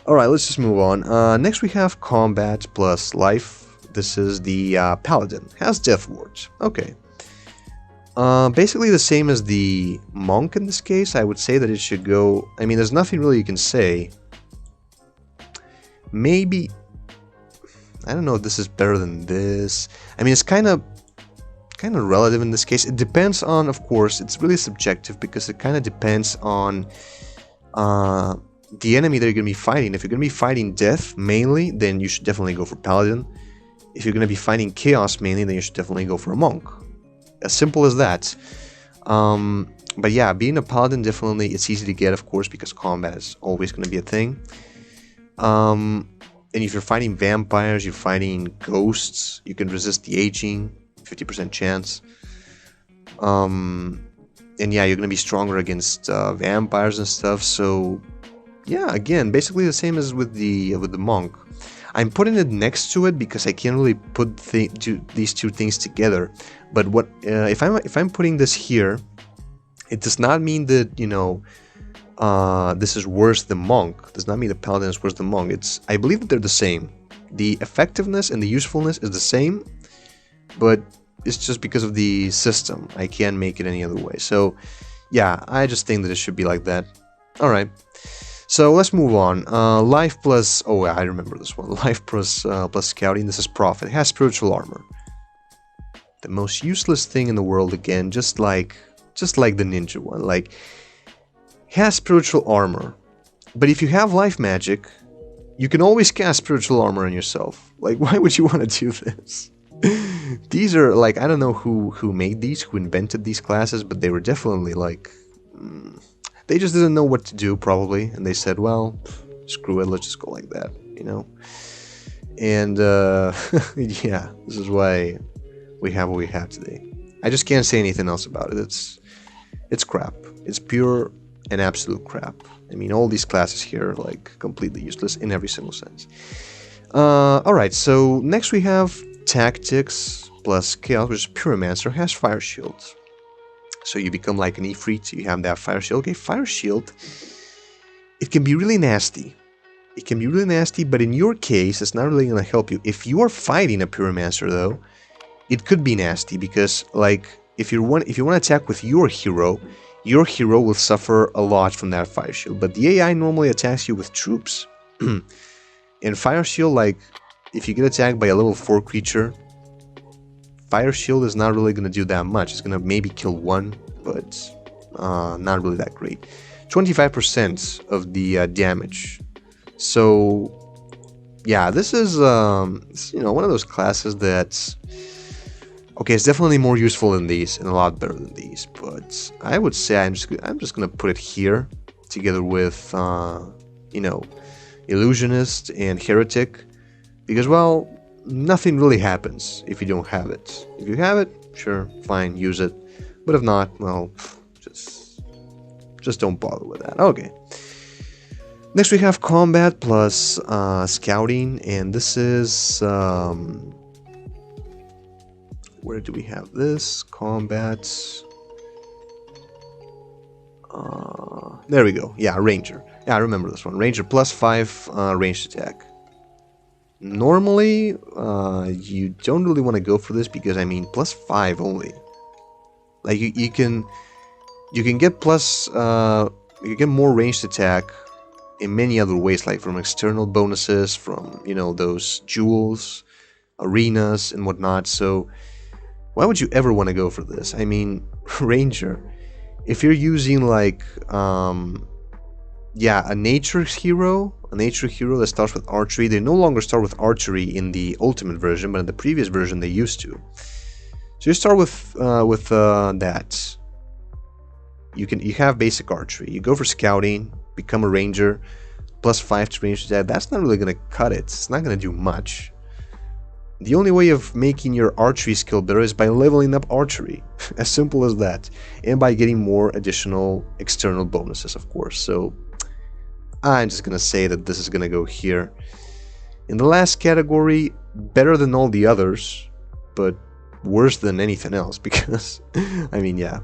Alright, let's just move on. Next we have Combat plus Life. This is the Paladin. Has Death Ward. Okay. Basically the same as the Monk in this case. I would say that it should go... I mean, there's nothing really you can say. Maybe... I don't know if this is better than this. I mean, it's kind of relative in this case. It depends on, of course, it's really subjective because it kind of depends on the enemy that you're going to be fighting. If you're going to be fighting Death mainly, then you should definitely go for Paladin. If you're going to be fighting Chaos mainly, then you should definitely go for a Monk. As simple as that. But yeah, being a Paladin, definitely, it's easy to get, of course, because combat is always going to be a thing. And if you're fighting vampires, you're fighting ghosts, you can resist the aging, 50% chance. And yeah, you're going to be stronger against vampires and stuff, so... Yeah, again, basically the same as with the Monk. I'm putting it next to it because I can't really put these two things together. But what if I'm putting this here, it does not mean that, you know, this is worse than Monk. It does not mean the Paladin is worse than Monk. I believe that they're the same. The effectiveness and the usefulness is the same, but it's just because of the system. I can't make it any other way. So, yeah, I just think that it should be like that. All right. So let's move on. Life plus... Oh, I remember this one. Life plus Scouting. This is Prophet. It has Spiritual Armor. The most useless thing in the world again, just like the Ninja one. Like, has Spiritual Armor. But if you have Life Magic, you can always cast Spiritual Armor on yourself. Like, why would you want to do this? These are, like, I don't know who made these, who invented these classes, but they were definitely, like... They just didn't know what to do, probably, and they said, well, screw it, let's just go like that, you know? And, yeah, this is why we have what we have today. I just can't say anything else about it. It's crap. It's pure and absolute crap. I mean, all these classes here are, like, completely useless in every single sense. Alright, so next we have Tactics plus Chaos, which is Pyromancer, has Fire Shield. So you become like an Ifrit, you have that Fire Shield. Okay, Fire Shield, it can be really nasty. it can be really nasty, but in your case, it's not really going to help you. If you are fighting a Pyromancer, though, it could be nasty because, like, if you want to attack with your hero will suffer a lot from that fire shield. But the AI normally attacks you with troops. And fire shield, like, if you get attacked by a level 4 creature, fire shield is not really going to do that much. It's going to maybe kill one, but not really that great. 25% of the damage. So, yeah, this is, one of those classes that's... Okay, it's definitely more useful than these and a lot better than these, but I would say I'm just gonna put it here together with, Illusionist and Heretic, because, well, nothing really happens if you don't have it. If you have it, sure, fine, use it, but if not, well, just don't bother with that. Okay. Next we have combat plus scouting, and this is where do we have this? Combat. There we go. Yeah, Ranger. Yeah, I remember this one. Ranger plus 5 ranged attack. Normally, you don't really want to go for this because, I mean, plus 5 only. Like, you can get plus, you can get more ranged attack in many other ways, like from external bonuses, from, those jewels, arenas, and whatnot. So, why would you ever want to go for this? I mean, Ranger, if you're using, like, a nature hero that starts with archery. They no longer start with archery in the ultimate version, but in the previous version they used to. So you start with that. You have basic archery. You go for scouting, become a ranger, plus 5 to range attack. That's not really gonna cut it. It's not gonna do much. The only way of making your archery skill better is by leveling up archery. As simple as that. And by getting more additional external bonuses, of course. So I'm just gonna say that this is gonna go here. In the last category, better than all the others, but worse than anything else, because I mean, yeah,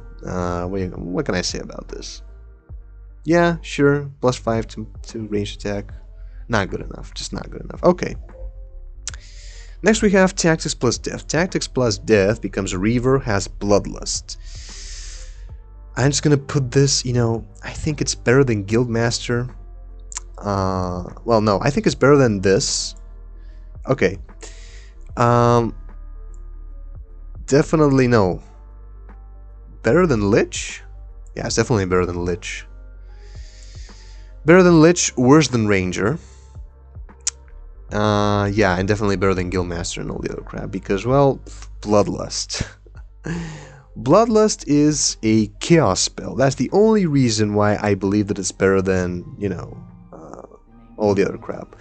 what can I say about this? Yeah, sure, plus 5 to range attack. Not good enough, just not good enough. Okay. Next we have Tactics plus Death. Tactics plus Death becomes a Reaver, has Bloodlust. I'm just gonna put this, I think it's better than Guildmaster. Well, no, I think it's better than this. Okay. Definitely no. Better than Lich? Yeah, it's definitely better than Lich. Better than Lich, worse than Ranger. Yeah, and definitely better than Guildmaster and all the other crap, because, well, Bloodlust. Bloodlust is a chaos spell. That's the only reason why I believe that it's better than, all the other crap.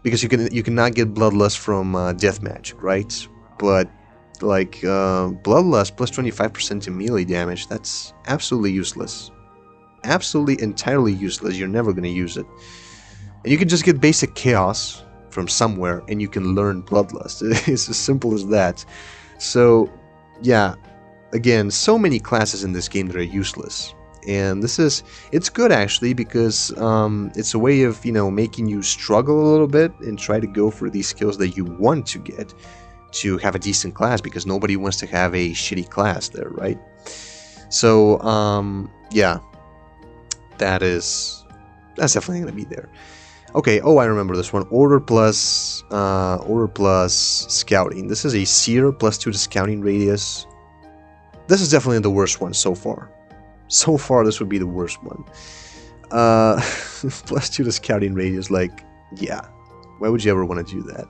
Because you cannot get Bloodlust from Death Magic, right? But, like, Bloodlust plus 25% to melee damage, that's absolutely useless. Absolutely entirely useless. You're never going to use it. And you can just get basic chaos from somewhere and you can learn Bloodlust. It's as simple as that. So, yeah, again, so many classes in this game that are useless. And it's good actually, because it's a way of, making you struggle a little bit and try to go for these skills that you want to get to have a decent class, because nobody wants to have a shitty class there, right? So, yeah, that's definitely going to be there. Okay, oh, I remember this one. Order plus Scouting. This is a Seer plus 2 to Scouting radius. This is definitely the worst one so far. So far, this would be the worst one. Plus 2 to Scouting radius, like, yeah. Why would you ever want to do that?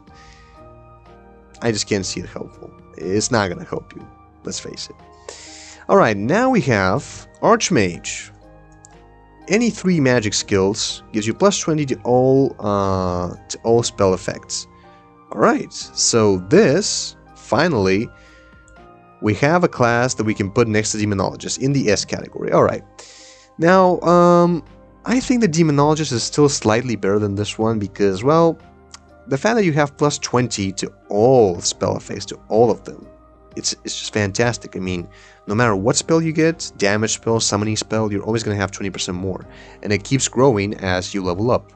I just can't see it helpful. It's not going to help you. Let's face it. Alright, now we have Archmage. Any 3 magic skills gives you plus 20 to all spell effects. Alright, so this, finally, we have a class that we can put next to Demonologist in the S category. Alright, now, I think the Demonologist is still slightly better than this one because, well, the fact that you have plus 20 to all spell effects, to all of them, it's just fantastic. I mean, no matter what spell you get, damage spell, summoning spell, you're always going to have 20% more. And it keeps growing as you level up.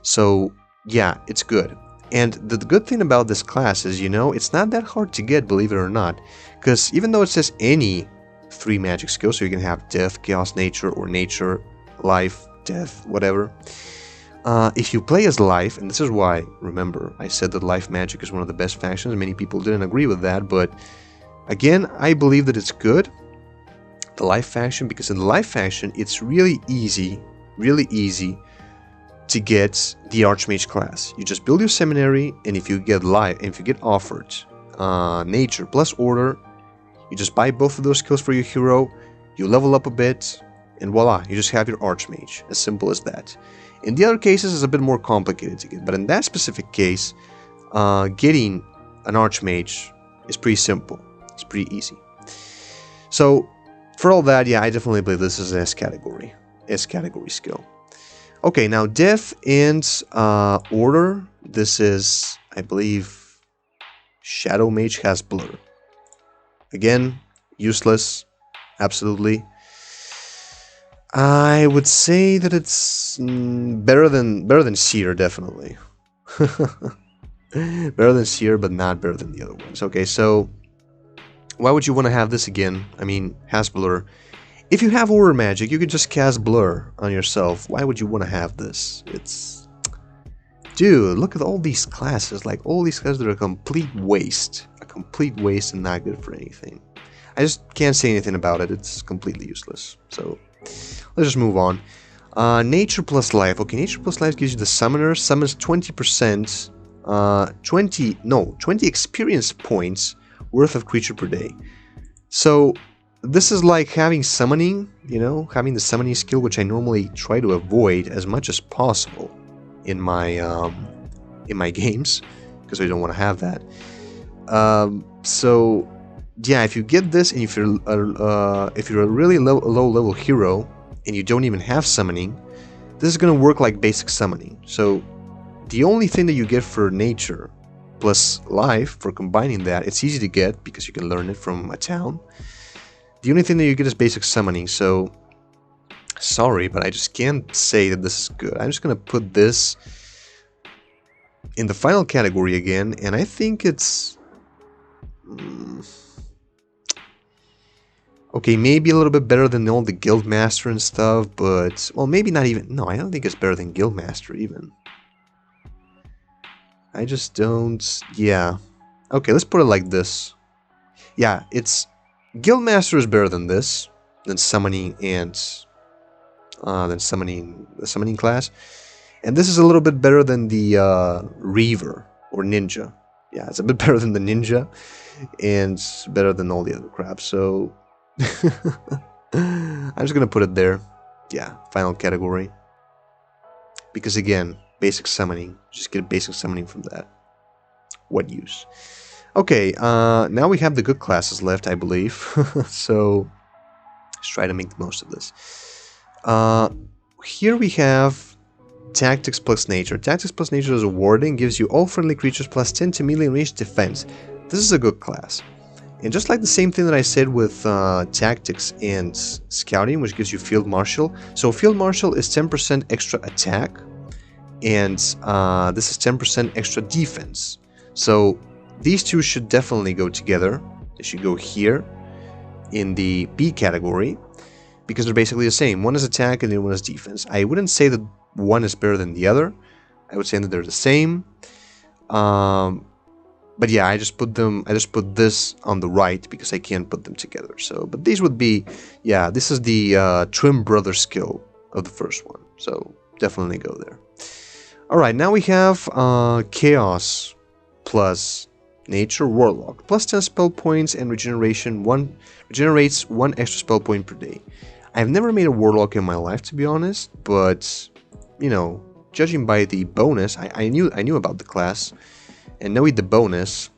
So yeah, it's good. And the good thing about this class is, you know, it's not that hard to get, believe it or not. Because even though it says any 3 magic skills, so you can have death, chaos, nature, or nature, life, death, whatever. If you play as life, and this is why, remember, I said that life magic is one of the best factions. Many people didn't agree with that, but again, I believe that it's good, the life faction, because in the life faction, it's really easy to get the Archmage class. You just build your seminary, and if you get offered nature plus order, you just buy both of those skills for your hero, you level up a bit, and voila, you just have your Archmage. As simple as that. In the other cases, it's a bit more complicated to get, but in that specific case, getting an Archmage is pretty simple. It's pretty easy. So, for all that, yeah, I definitely believe this is an S category skill. Okay, now death and order. This is, I believe, Shadow Mage has blur. Again, useless, absolutely. I would say that it's better than Seer, definitely. Better than Seer, but not better than the other ones. Okay, so why would you want to have this again? I mean, has blur. If you have order magic, you can just cast blur on yourself. Why would you want to have this? It's... Dude, look at all these classes. Like, all these classes that are a complete waste. A complete waste and not good for anything. I just can't say anything about it. It's completely useless. So, let's just move on. Nature plus life. Okay, nature plus life gives you the summoner. Summons 20%. 20 experience points worth of creature per day. So, this is like having summoning, you know, having the summoning skill, which I normally try to avoid as much as possible in my games, because I don't want to have that. So yeah, if you get this, and if you're a really low level hero and you don't even have summoning, this is gonna work like basic summoning. So the only thing that you get for nature plus life, for combining that, it's easy to get because you can learn it from a town. The only thing that you get is basic summoning, so sorry, but I just can't say that this is good. I'm just gonna put this in the final category again, and I think it's... okay, maybe a little bit better than all the Guildmaster and stuff, but... well, maybe not even... no, I don't think it's better than Guildmaster, even. I just don't... yeah. Okay, let's put it like this. Yeah, it's... Guildmaster is better than this, than summoning and the summoning class, and this is a little bit better than the Reaver or Ninja. Yeah, it's a bit better than the Ninja, and better than all the other crap. So I'm just gonna put it there. Yeah, final category. Because again, basic summoning. Just get basic summoning from that. What use? Okay, now we have the good classes left, I believe. So, let's try to make the most of this. Here we have Tactics plus Nature. Tactics plus Nature is a Warden, gives you all friendly creatures plus 10 to melee range defense. This is a good class. And just like the same thing that I said with Tactics and Scouting, which gives you Field Marshal. So Field Marshal is 10% extra attack, and this is 10% extra defense. So these two should definitely go together. They should go here in the B category because they're basically the same. One is attack and the other one is defense. I wouldn't say that one is better than the other. I would say that they're the same. But yeah, I just put this on the right because I can't put them together. So, but these would be, yeah, this is the Twin Brother skill of the first one. So definitely go there. All right, now we have Chaos plus Nature Warlock, plus 10 spell points and regenerates 1 extra spell point per day. I've never made a Warlock in my life, to be honest, but you know, judging by the bonus, I knew about the class, and knowing the bonus,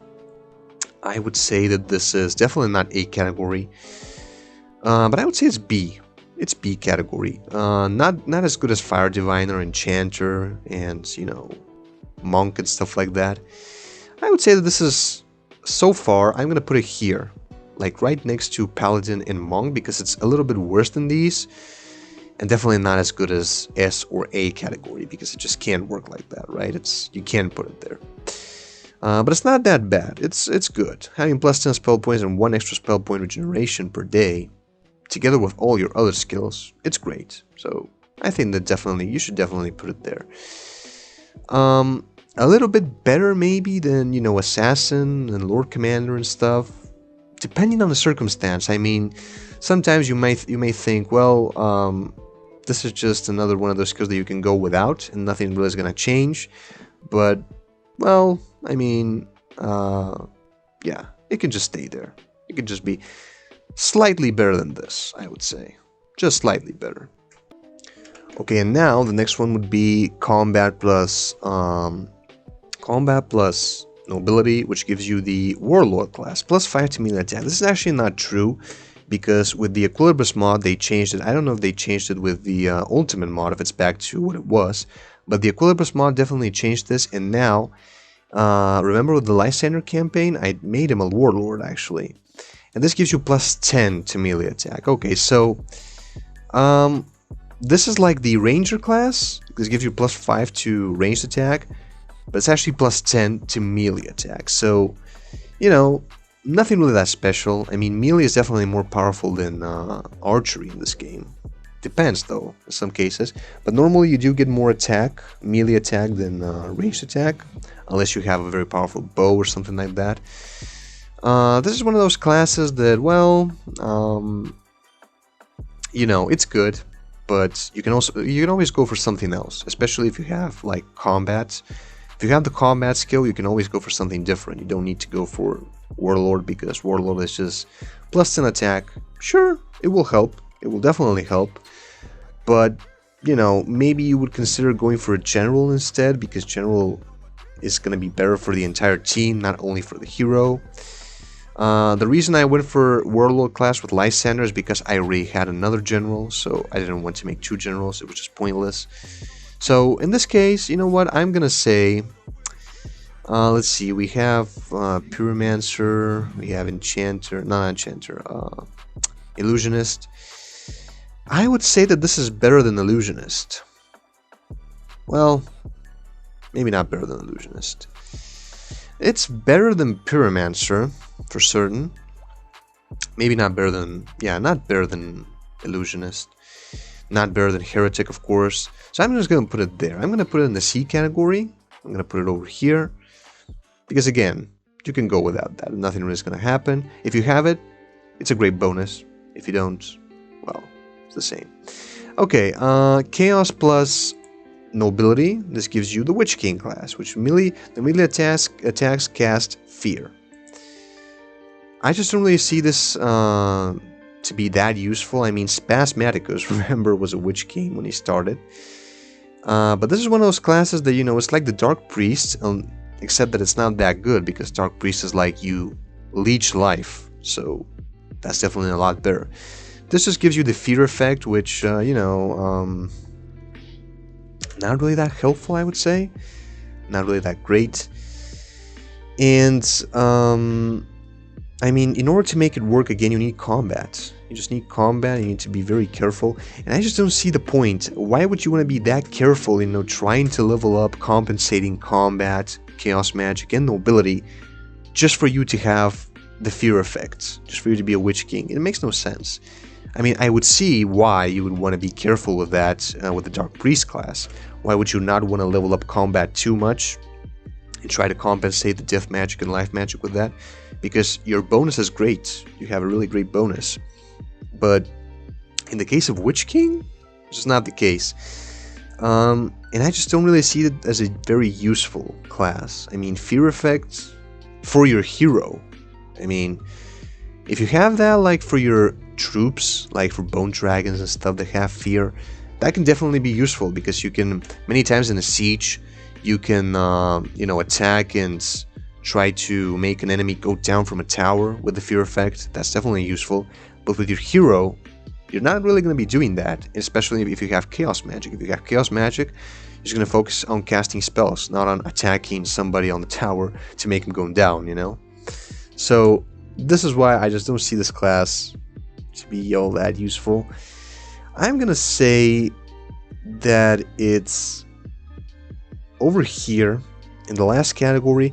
I would say that this is definitely not A category, but I would say it's B. It's B category. Not as good as Fire Diviner, Enchanter, and you know, Monk and stuff like that. I would say that this is, so far, I'm gonna put it here, like right next to Paladin and Monk, because it's a little bit worse than these. and definitely not as good as S or A category, because it just can't work like that, right? You can't put it there. But it's not that bad. It's good. Having plus 10 spell points and 1 extra spell point regeneration per day, together with all your other skills, it's great. So I think that you should definitely put it there. A little bit better maybe than, you know, Assassin and Lord Commander and stuff, depending on the circumstance. I mean, sometimes you may think, well, this is just another one of those skills that you can go without and nothing really is going to change. But, well, I mean, yeah, it can just stay there. It can just be slightly better than this, I would say. Just slightly better. Okay, and now the next one would be Combat plus Nobility, which gives you the Warlord class, plus 5 to melee attack. This is actually not true, because with the Equilibrus mod, they changed it. I don't know if they changed it with the Ultimate mod, if it's back to what it was, but the Equilibrus mod definitely changed this, and now, remember with the Lysander campaign, I made him a Warlord, actually. And this gives you plus 10 to melee attack. Okay, so, this is like the Ranger class. This gives you plus 5 to ranged attack, but it's actually plus 10 to melee attack. So, you know, nothing really that special. I mean, melee is definitely more powerful than archery in this game. Depends, though, in some cases. But normally you do get more attack, melee attack, than ranged attack, unless you have a very powerful bow or something like that. This is one of those classes that, well, you know, it's good. But you can always go for something else, especially if you have like combat. If you have the combat skill, you can always go for something different. You don't need to go for Warlord, because Warlord is just plus 10 attack. Sure, it will help. It will definitely help. But, you know, maybe you would consider going for a General instead, because General is going to be better for the entire team, not only for the hero. The reason I went for Warlord class with Lysander is because I already had another General, so I didn't want to make 2 Generals. It was just pointless. So in this case, you know what, I'm gonna say, let's see, we have Pyromancer, we have Enchanter, not Enchanter, Illusionist. I would say that this is better than Illusionist. Well, maybe not better than Illusionist. It's better than Pyromancer, for certain. Maybe not better than, yeah, not better than Illusionist. Not better than Heretic, of course. So I'm just going to put it there. I'm going to put it in the C category. I'm going to put it over here. Because again, you can go without that. Nothing really is going to happen. If you have it, it's a great bonus. If you don't, well, it's the same. Okay, Chaos plus Nobility. This gives you the Witch King class, which the melee attacks cast Fear. I just don't really see this to be that useful. I mean, Spasmaticus, remember, was a Witch King when he started. But this is one of those classes that, you know, it's like the Dark Priest, except that it's not that good, because Dark Priest is like you leech life, so that's definitely a lot better. This just gives you the Fear effect, which, you know, not really that helpful, I would say. Not really that great. And, I mean, in order to make it work, again, you need combat. You just need combat, you need to be very careful. And I just don't see the point. Why would you want to be that careful, you know, trying to level up, compensating combat, chaos magic, and nobility, just for you to have the Fear effect, just for you to be a Witch King? It makes no sense. I mean, I would see why you would want to be careful with that, with the Dark Priest class. Why would you not want to level up combat too much and try to compensate the death magic and life magic with that? Because your bonus is great. You have a really great bonus. But in the case of Witch King, it's just not the case. And I just don't really see it as a very useful class. I mean, Fear effect for your hero. I mean, if you have that like for your troops, like for bone dragons and stuff that have fear, that can definitely be useful, because you can, many times in a siege, you can, you know, attack and try to make an enemy go down from a tower with the Fear effect. That's definitely useful. But with your hero, you're not really going to be doing that, especially if you have chaos magic. If you have chaos magic, you're just going to focus on casting spells, not on attacking somebody on the tower to make him go down, you know? So this is why I just don't see this class to be all that useful. I'm gonna say that it's over here in the last category.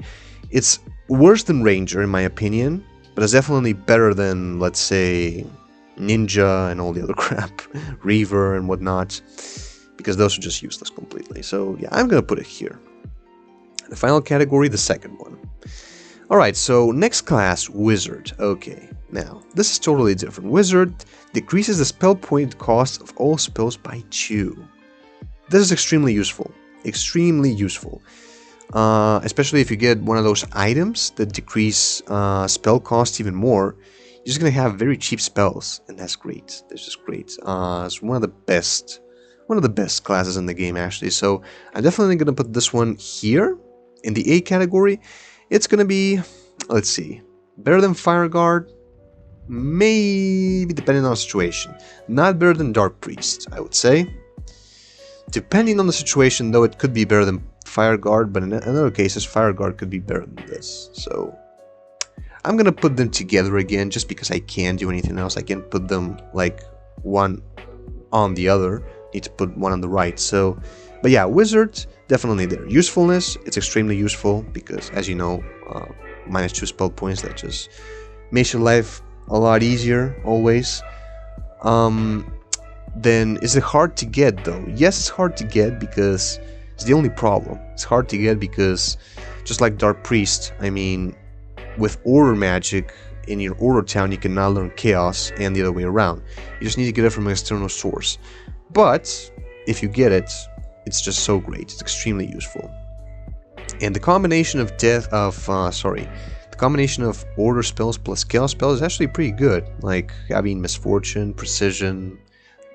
It's worse than Ranger in my opinion, but it's definitely better than, let's say, Ninja and all the other crap, Reaver and whatnot, because those are just useless completely. So yeah, I'm gonna put it here. The final category, the second one. Alright, so next class, Wizard. Okay, now, this is totally different. Wizard decreases the spell point cost of all spells by 2. This is extremely useful. Extremely useful. Especially if you get one of those items that decrease spell cost even more. You're just going to have very cheap spells, and that's great. That's just great. It's one of the best classes in the game, actually. So I'm definitely going to put this one here in the A category. It's going to be, let's see, better than Fire Guard, maybe depending on the situation. Not better than Dark Priest, I would say. Depending on the situation, though, it could be better than Fire Guard, but in other cases, Fire Guard could be better than this. So I'm going to put them together again, just because I can't do anything else. I can't put them like one on the other. Need to put one on the right. So, but yeah, Wizard, definitely there. Usefulness, it's extremely useful because, as you know, -2 spell points, that just makes your life a lot easier, always. Then, is it hard to get, though? Yes, it's hard to get because it's the only problem. It's hard to get because, just like Dark Priest, I mean, with Order magic in your Order town, you can now learn Chaos and the other way around. You just need to get it from an external source. But, if you get it, it's just so great. It's extremely useful. And the combination of the combination of Order spells plus Chaos spells is actually pretty good. Like having Misfortune, Precision,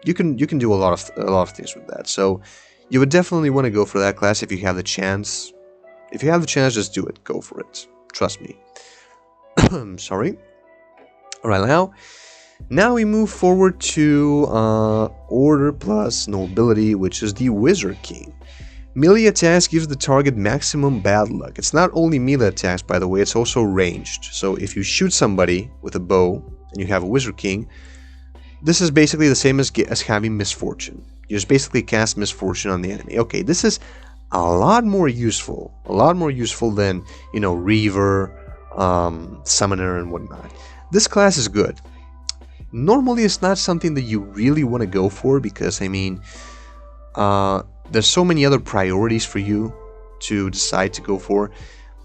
you can do a lot of things with that. So you would definitely want to go for that class if you have the chance. If you have the chance, just do it. Go for it. Trust me. Sorry. All right, now we move forward to Order plus Nobility, which is the Wizard King. Melee attacks gives the target maximum bad luck. It's not only melee attacks, by the way, it's also ranged. So if you shoot somebody with a bow and you have a Wizard King, this is basically the same as having Misfortune. You just basically cast Misfortune on the enemy. Okay, this is a lot more useful. A lot more useful than, you know, Reaver, Summoner, and whatnot. This class is good. Normally, it's not something that you really want to go for because, I mean, there's so many other priorities for you to decide to go for.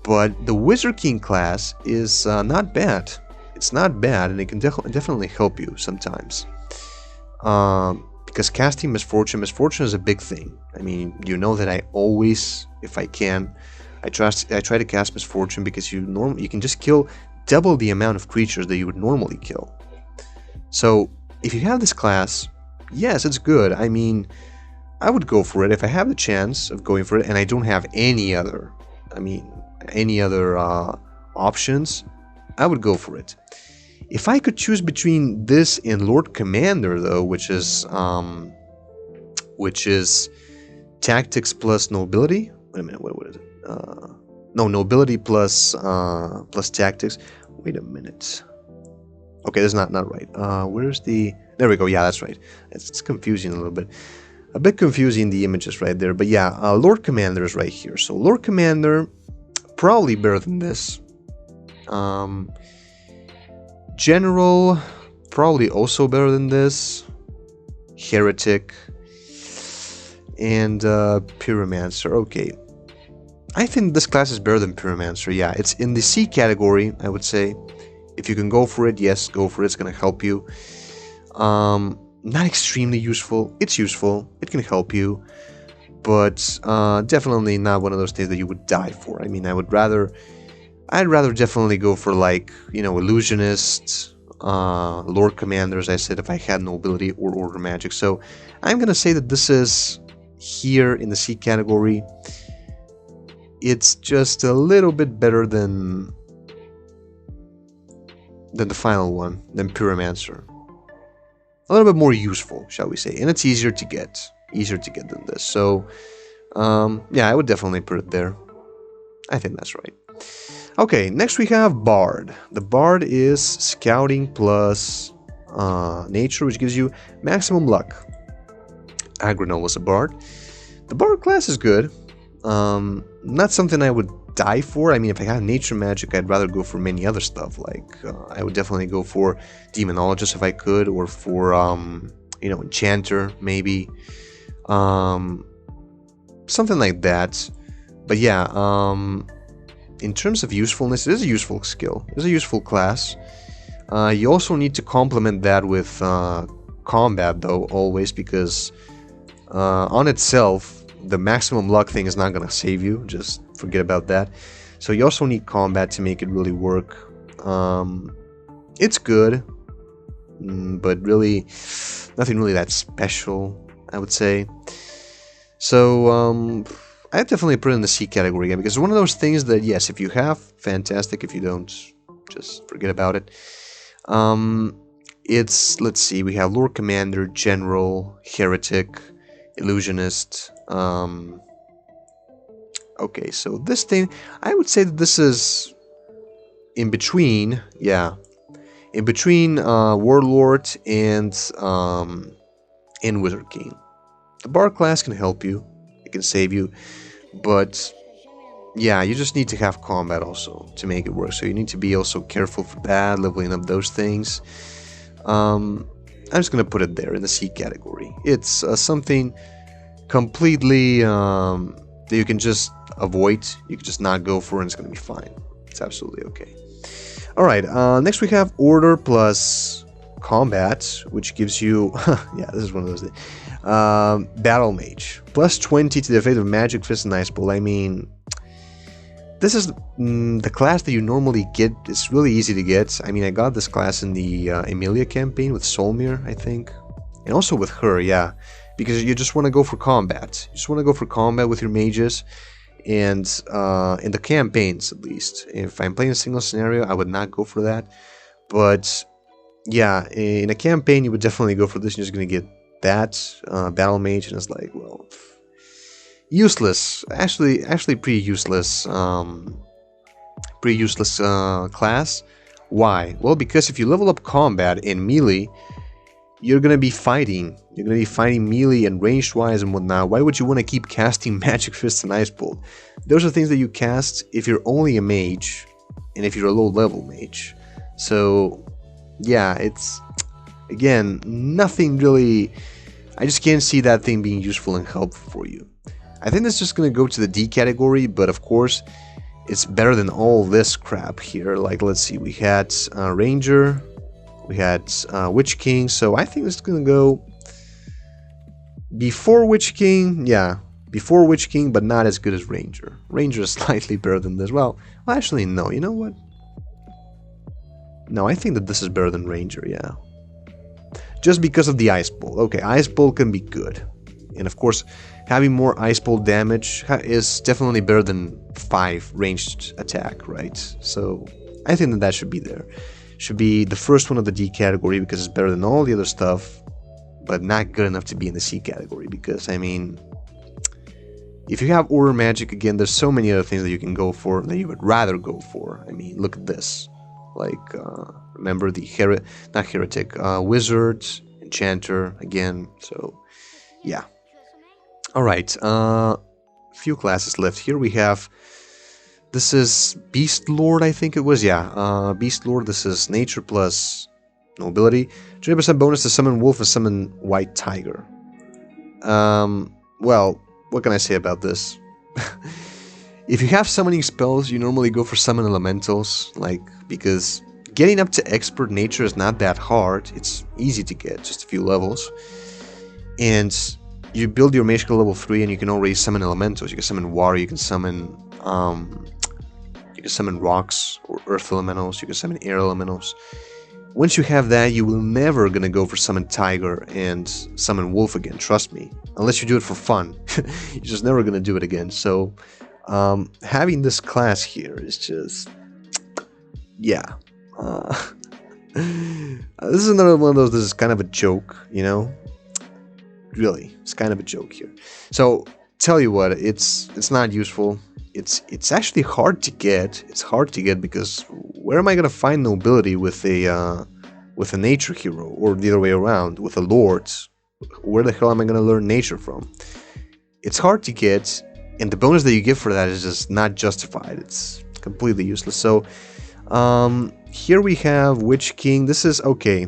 But the Wizard King class is not bad. It's not bad, and it can definitely help you sometimes. Because casting Misfortune is a big thing. I mean, you know that I always, if I can, I try to cast Misfortune because you can just kill double the amount of creatures that you would normally kill. So, if you have this class, yes, it's good. I mean, I would go for it if I have the chance of going for it and I don't have any other, options, I would go for it. If I could choose between this and Lord Commander, though, which is Tactics plus Nobility. Wait a minute, what is it? No, Nobility plus Tactics. Wait a minute. Okay, that's not right. Where's the... There we go. Yeah, that's right. It's confusing a little bit. A bit confusing, the images right there. But yeah, Lord Commander is right here. So Lord Commander, probably better than this. General, probably also better than this. Heretic. And Pyromancer. Okay. I think this class is better than Pyromancer. Yeah, it's in the C category, I would say. If you can go for it, yes, go for it. It's going to help you. Not extremely useful. It's useful. It can help you. But definitely not one of those things that you would die for. I mean, I'd rather definitely go for, like, you know, Illusionist, Lord Commander, as I said, if I had Nobility or Order Magic. So I'm going to say that this is here in the C category. It's just a little bit better than the final one, than Pyromancer. A little bit more useful, shall we say, and it's easier to get than this. So, yeah, I would definitely put it there. I think that's right. Okay, next we have Bard. The Bard is Scouting plus Nature, which gives you maximum luck. Cardinal was a bard. The bard class is good. Not something I would die for. I mean, if I have nature magic, I'd rather go for many other stuff. Like, I would definitely go for Demonologist if I could, or for, you know, Enchanter, maybe. Something like that. But yeah, in terms of usefulness, it is a useful skill. It is a useful class. You also need to complement that with combat, though, always, because on itself, the maximum luck thing is not going to save you. Just forget about that. So you also need combat to make it really work. It's good, but really, nothing really that special, I would say. So, I'd definitely put it in the C category again, because it's one of those things that, yes, if you have, fantastic. If you don't, just forget about it. It's, let's see, we have Lord Commander, General, Heretic, Illusionist. Okay, so this thing, I would say that this is in between, yeah, in between Warlord and Wizard King. The Bard class can help you, it can save you, but yeah, you just need to have combat also to make it work. So you need to be also careful for that, leveling up those things. I'm just gonna put it there in the C category. It's something completely that you can just avoid, you can just not go for, and it's gonna be fine. It's absolutely okay. Alright, next we have Order plus Combat, which gives you, yeah, this is one of those things. Battle Mage, plus 20 to the fate of Magic Fist and Ice Bolt. I mean, this is the class that you normally get. It's really easy to get. I mean, I got this class in the Emilia campaign with Solmir, I think. And also with her, yeah. Because you just want to go for combat. You just want to go for combat with your mages. And in the campaigns, at least. If I'm playing a single scenario, I would not go for that. But, yeah, in a campaign, you would definitely go for this. You're just going to get that Battle Mage. And it's like, well, useless. Actually pretty useless. Pretty useless class. Why? Well, because if you level up combat in melee, you're gonna be fighting. You're gonna be fighting melee and ranged wise and whatnot. Why would you want to keep casting Magic Fist and Ice Bolt? Those are things that you cast if you're only a mage and if you're a low level mage. So yeah, it's again nothing really. I just can't see that thing being useful and helpful for you. I think that's just gonna go to the D category, but of course, it's better than all this crap here. Like, let's see, we had Ranger, we had Witch King, so I think it's gonna go before Witch King, yeah, before Witch King, but not as good as Ranger. Ranger is slightly better than this. Well, actually, no, you know what? No, I think that this is better than Ranger, yeah. Just because of the Ice Bolt. Okay, Ice Bolt can be good. And of course, having more Ice Bolt damage is definitely better than 5 ranged attack, right? So I think that that should be there. Should be the first one of the D category because it's better than all the other stuff, but not good enough to be in the C category because, I mean, if you have Order Magic, again, there's so many other things that you can go for that you would rather go for. I mean, look at this. Like, remember the Heretic, Wizard, Enchanter, again, so, yeah. Alright, few classes left. Here we have, this is Beast Lord, I think it was, yeah. Beast Lord, this is Nature plus Nobility. 20% bonus to summon Wolf and summon White Tiger. Well, what can I say about this? If you have summoning spells, you normally go for summon elementals, like, because getting up to expert nature is not that hard. It's easy to get, just a few levels. And you build your mage level 3 and you can already summon elementals. You can summon water, you can summon rocks or earth elementals, you can summon air elementals. Once you have that, you will never gonna go for summon tiger and summon wolf again, trust me. Unless you do it for fun. You're just never gonna do it again. So having this class here is just, yeah. This is another one of those, this is kind of a joke, you know? Really, it's kind of a joke here. So, tell you what, it's not useful. It's actually hard to get. It's hard to get because where am I gonna find nobility with a nature hero, or the other way around, with a lord, where the hell am I going to learn nature from? It's hard to get, and the bonus that you get for that is just not justified. It's completely useless. So here we have Witch King. This is okay.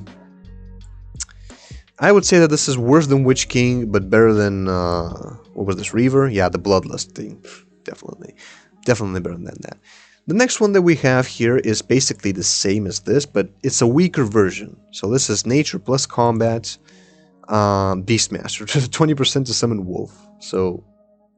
I would say that this is worse than Witch King, but better than what was this, Reaver? Yeah, the Bloodlust thing. Definitely better than that. The next one that we have here is basically the same as this, but it's a weaker version. So this is nature plus combat, Beastmaster, 20% to summon wolf. So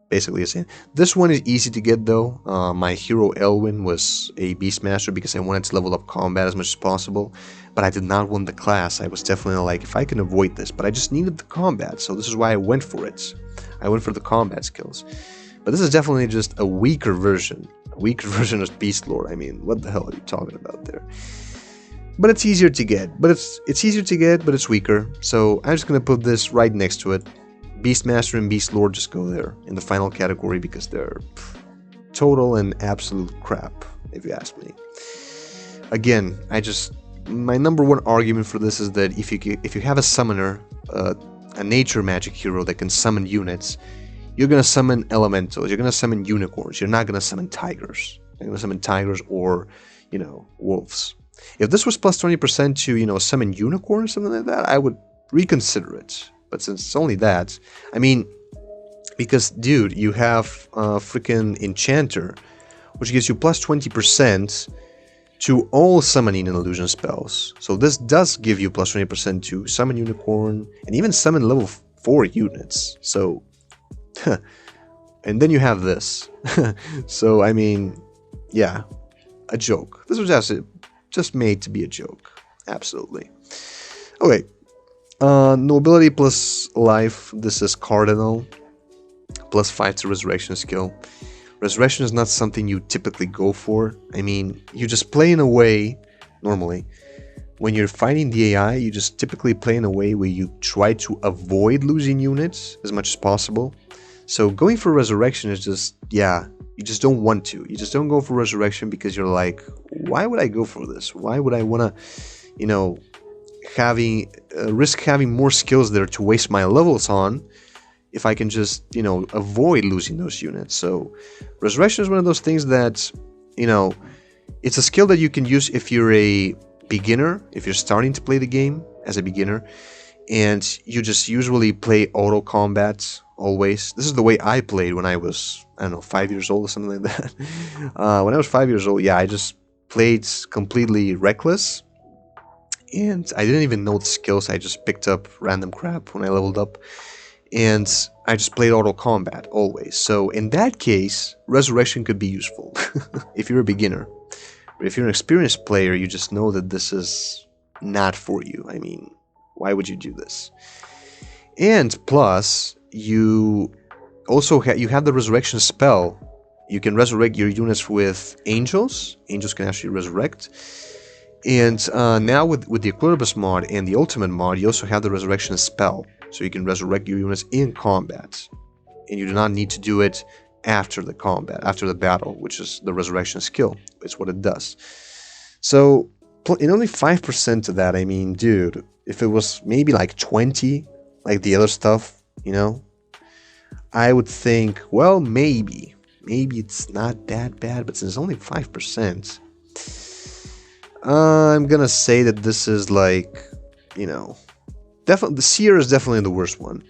basically the same. This one is easy to get though. My hero Elwyn was a Beastmaster because I wanted to level up combat as much as possible, but I did not want the class. I was definitely like, if I can avoid this, but I just needed the combat, so this is why I went for it. I went for the combat skills. But this is definitely just a weaker version of Beastlord. I mean, what the hell are you talking about there? But it's easier to get. But it's weaker. So I'm just gonna put this right next to it. Beastmaster and Beastlord just go there in the final category because they're total and absolute crap, if you ask me. Again, my number one argument for this is that if you have a summoner, a nature magic hero that can summon units, you're gonna summon elementals, you're gonna summon unicorns, you're not gonna summon tigers. You're gonna summon tigers or, you know, wolves. If this was plus 20% to, you know, summon unicorns or something like that, I would reconsider it. But since it's only that, I mean, because, dude, you have freaking Enchanter, which gives you plus 20% to all summoning and illusion spells. So this does give you plus 20% to summon unicorn and even summon level 4 units. So, and then you have this. So, I mean, yeah, a joke. This was just made to be a joke. Absolutely. Okay. Nobility plus life. This is Cardinal. Plus 5 to resurrection skill. Resurrection is not something you typically go for. I mean, you just play in a way, normally, when you're fighting the AI, you just typically play in a way where you try to avoid losing units as much as possible. So going for resurrection is just, yeah, you just don't want to. You just don't go for resurrection because you're like, why would I go for this? Why would I want to, you know, risk having more skills there to waste my levels on if I can just, you know, avoid losing those units. So resurrection is one of those things that, you know, it's a skill that you can use if you're a beginner, if you're starting to play the game as a beginner, and you just usually play auto combat always. This is the way I played when I was, I don't know, 5 years old or something like that. When I was 5 years old, yeah, I just played completely reckless, and I didn't even know the skills. I just picked up random crap when I leveled up, and I just played auto combat always. So in that case, resurrection could be useful if you're a beginner. But if you're an experienced player, you just know that this is not for you. I mean, why would you do this? And plus, you also you have the resurrection spell. You can resurrect your units with angels. Angels can actually resurrect. And now with the Equilibrus mod and the Ultimate mod, you also have the resurrection spell. So you can resurrect your units in combat. And you do not need to do it after the combat, after the battle, which is the resurrection skill. It's what it does. So, in only 5% of that, I mean, dude, if it was maybe like 20, like the other stuff, you know, I would think, well, maybe it's not that bad, but since it's only 5%, I'm gonna say that this is like, you know, definitely the Seer is definitely the worst one.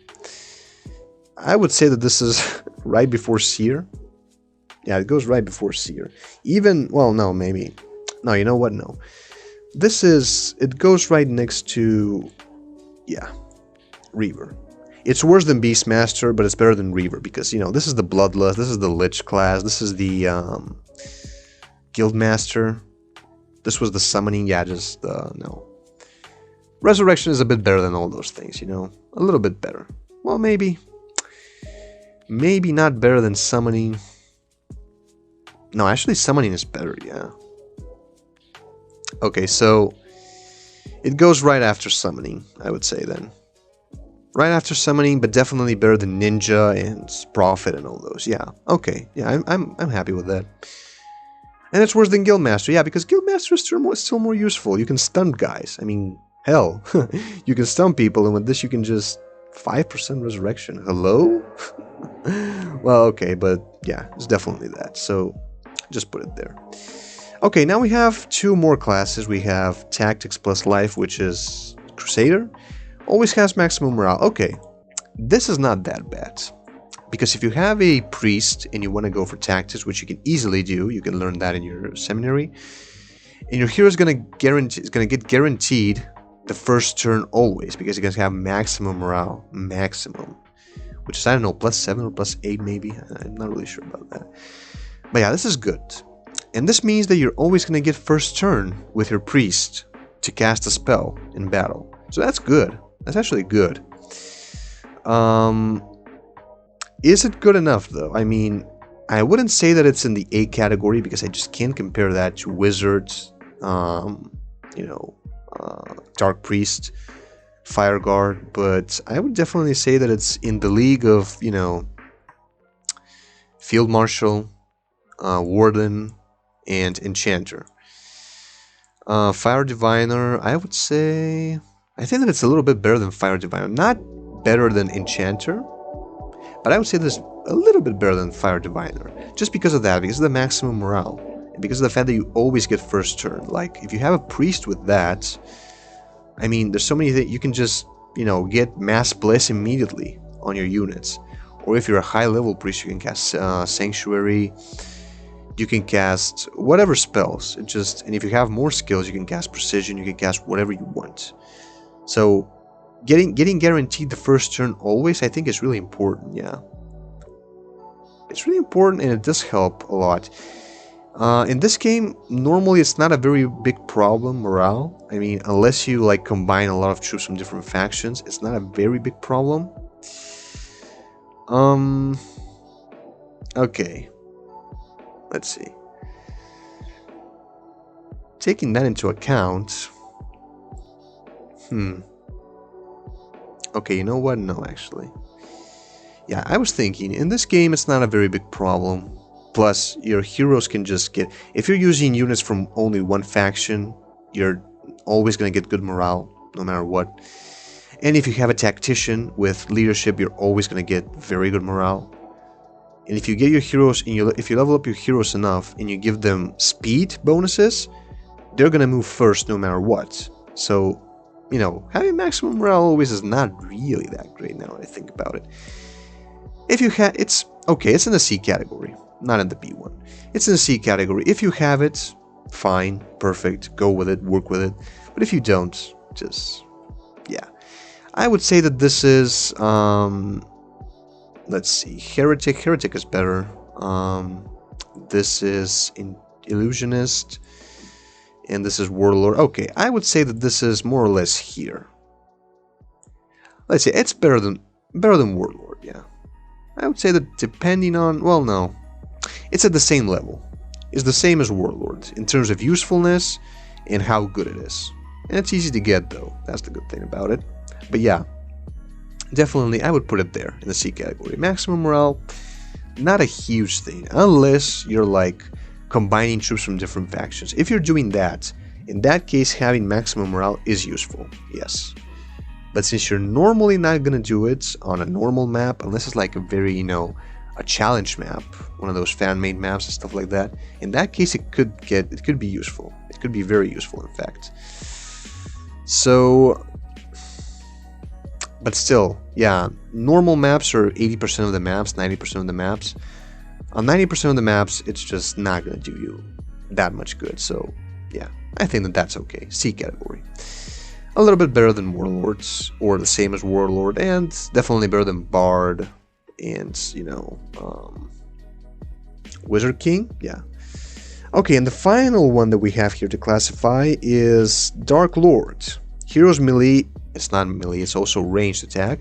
I would say that this is right before Seer. Yeah, it goes right before Seer. Even, well, no, maybe. No, you know what? No. It goes right next to, yeah, Reaver. It's worse than Beastmaster, but it's better than Reaver because, you know, this is the Bloodlust, this is the Lich class, this is the Guildmaster. This was the Summoning, yeah, just, no. Resurrection is a bit better than all those things, you know? A little bit better. Well, maybe. Maybe not better than Summoning. No, actually Summoning is better, yeah. Okay, so it goes right after Summoning, I would say then. Right after Summoning, but definitely better than Ninja and Prophet and all those. Yeah, okay. Yeah, I'm happy with that. And it's worse than Guildmaster, yeah, because Guildmaster is still more useful. You can stun guys. I mean, hell, you can stun people, and with this you can just 5% resurrection. Hello? Well, okay, but yeah, it's definitely that. So just put it there. Okay, now we have two more classes. We have Tactics plus Life, which is Crusader. Always has maximum morale. Okay, this is not that bad. Because if you have a priest and you want to go for tactics, which you can easily do, you can learn that in your seminary, and your hero is gonna get guaranteed the first turn always, because you're gonna have maximum morale, maximum, which is, I don't know, +7 or +8 maybe. I'm not really sure about that. But yeah, this is good, and this means that you're always gonna get first turn with your priest to cast a spell in battle. So that's good. That's actually good. Is it good enough, though? I mean, I wouldn't say that it's in the A category, because I just can't compare that to Wizards, Dark Priest, Fire Guard, but I would definitely say that it's in the league of, Field Marshal, Warden, and Enchanter. Fire Diviner, I would say... I think that it's a little bit better than Fire Diviner. Not better than Enchanter, but I would say this a little bit better than Fire Diviner. Just because of that, because of the maximum morale. And because of the fact that you always get first turn. Like, if you have a priest with that, I mean, there's so many things. You can just, get Mass Bless immediately on your units. Or if you're a high-level priest, you can cast Sanctuary. You can cast whatever spells. And if you have more skills, you can cast Precision. You can cast whatever you want. So... Getting guaranteed the first turn always, I think, is really important, yeah. It's really important, and it does help a lot. In this game, normally it's not a very big problem, morale. I mean, unless you, combine a lot of troops from different factions, it's not a very big problem. Okay. Let's see. Taking that into account... Okay, you know what? No, actually. Yeah, I was thinking, in this game it's not a very big problem. Plus, your heroes can just get... If you're using units from only one faction, you're always going to get good morale, no matter what. And if you have a tactician with leadership, you're always going to get very good morale. And if you get your heroes, if you level up your heroes enough, and you give them speed bonuses, they're going to move first no matter what. So... having maximum morale always is not really that great now that I think about it. If you have... It's... Okay, it's in the C category, not in the B one. It's in the C category. If you have it, fine, perfect, go with it, work with it. But if you don't, just... Yeah. I would say that this is... let's see, Heretic. Heretic is better. This is Illusionist. And this is Warlord. Okay, I would say that this is more or less here. Let's say it's better than Warlord, yeah. I would say that depending on... Well, no. It's at the same level. It's the same as Warlord in terms of usefulness and how good it is. And it's easy to get, though. That's the good thing about it. But yeah, definitely I would put it there in the C category. Maximum morale, not a huge thing. Unless you're combining troops from different factions. If you're doing that, in that case, having maximum morale is useful, yes. But since you're normally not going to do it on a normal map, unless it's a very, a challenge map, one of those fan-made maps and stuff like that, in that case it could be useful. It could be very useful, in fact. So, but still, yeah, normal maps are 80% of the maps, 90% of the maps. On 90% of the maps, it's just not going to do you that much good. So, yeah, I think that that's okay. C category. A little bit better than Warlords, or the same as Warlord, and definitely better than Bard and, Wizard King. Yeah. Okay, and the final one that we have here to classify is Dark Lord. Heroes melee, it's not melee, it's also ranged attack.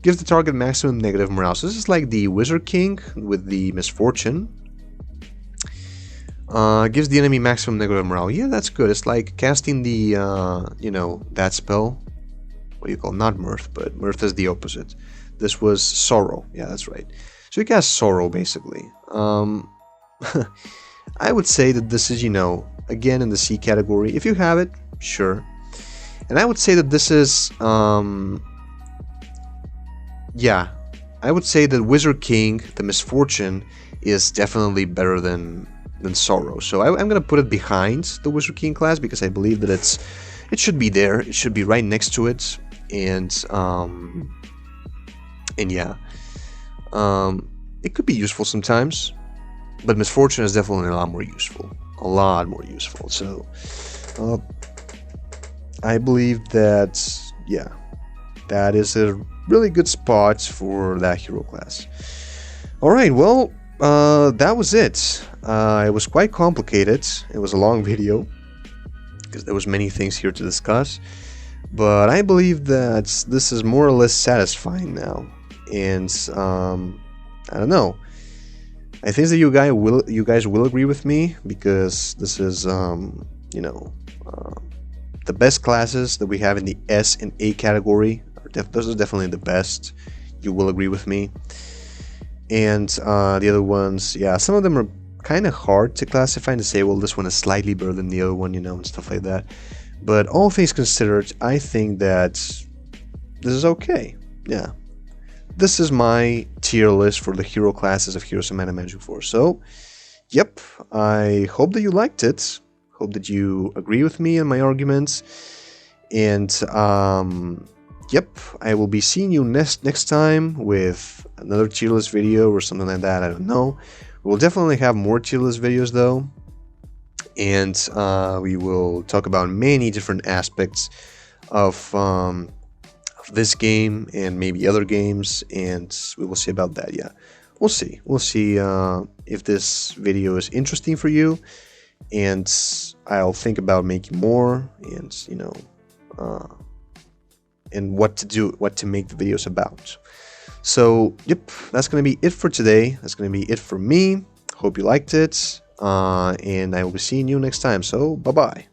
Gives the target maximum negative morale. So this is like the Wizard King with the Misfortune. Gives the enemy maximum negative morale. Yeah, that's good. It's like casting the, that spell. What do you call? Not Mirth, but Mirth is the opposite. This was Sorrow. Yeah, that's right. So you cast Sorrow, basically. I would say that this is, again in the C category. If you have it, sure. And I would say that this is... yeah, I would say that Wizard King, the Misfortune, is definitely better than Sorrow. So I'm gonna put it behind the Wizard King class because I believe that it should be there. It should be right next to it, and yeah, it could be useful sometimes, but Misfortune is definitely a lot more useful. A lot more useful. So I believe that, yeah, that is a really good spot for that hero class. Alright, well, that was it. It was quite complicated. It was a long video, because there was many things here to discuss. But I believe that this is more or less satisfying now. And, I don't know. I think that you guys will agree with me, because this is, you know, the best classes that we have in the S and A category. Those are definitely the best. You will agree with me. And the other ones, yeah, some of them are kind of hard to classify and to say, well, this one is slightly better than the other one, you know, and stuff like that. But all things considered, I think that this is okay. Yeah. This is my tier list for the hero classes of Heroes of Might and Magic 4. So, yep, I hope that you liked it. Hope that you agree with me and my arguments. And, yep, I will be seeing you next time with another tier list video or something like that. I don't know. We'll definitely have more tier list videos though. And we will talk about many different aspects of this game and maybe other games, and we will see about that. Yeah, we'll see. We'll see if this video is interesting for you, and I'll think about making more, and you know, and what to make the videos about. So, yep, that's gonna be it for today. That's gonna be it for me. Hope you liked it, and I will be seeing you next time. So, bye bye.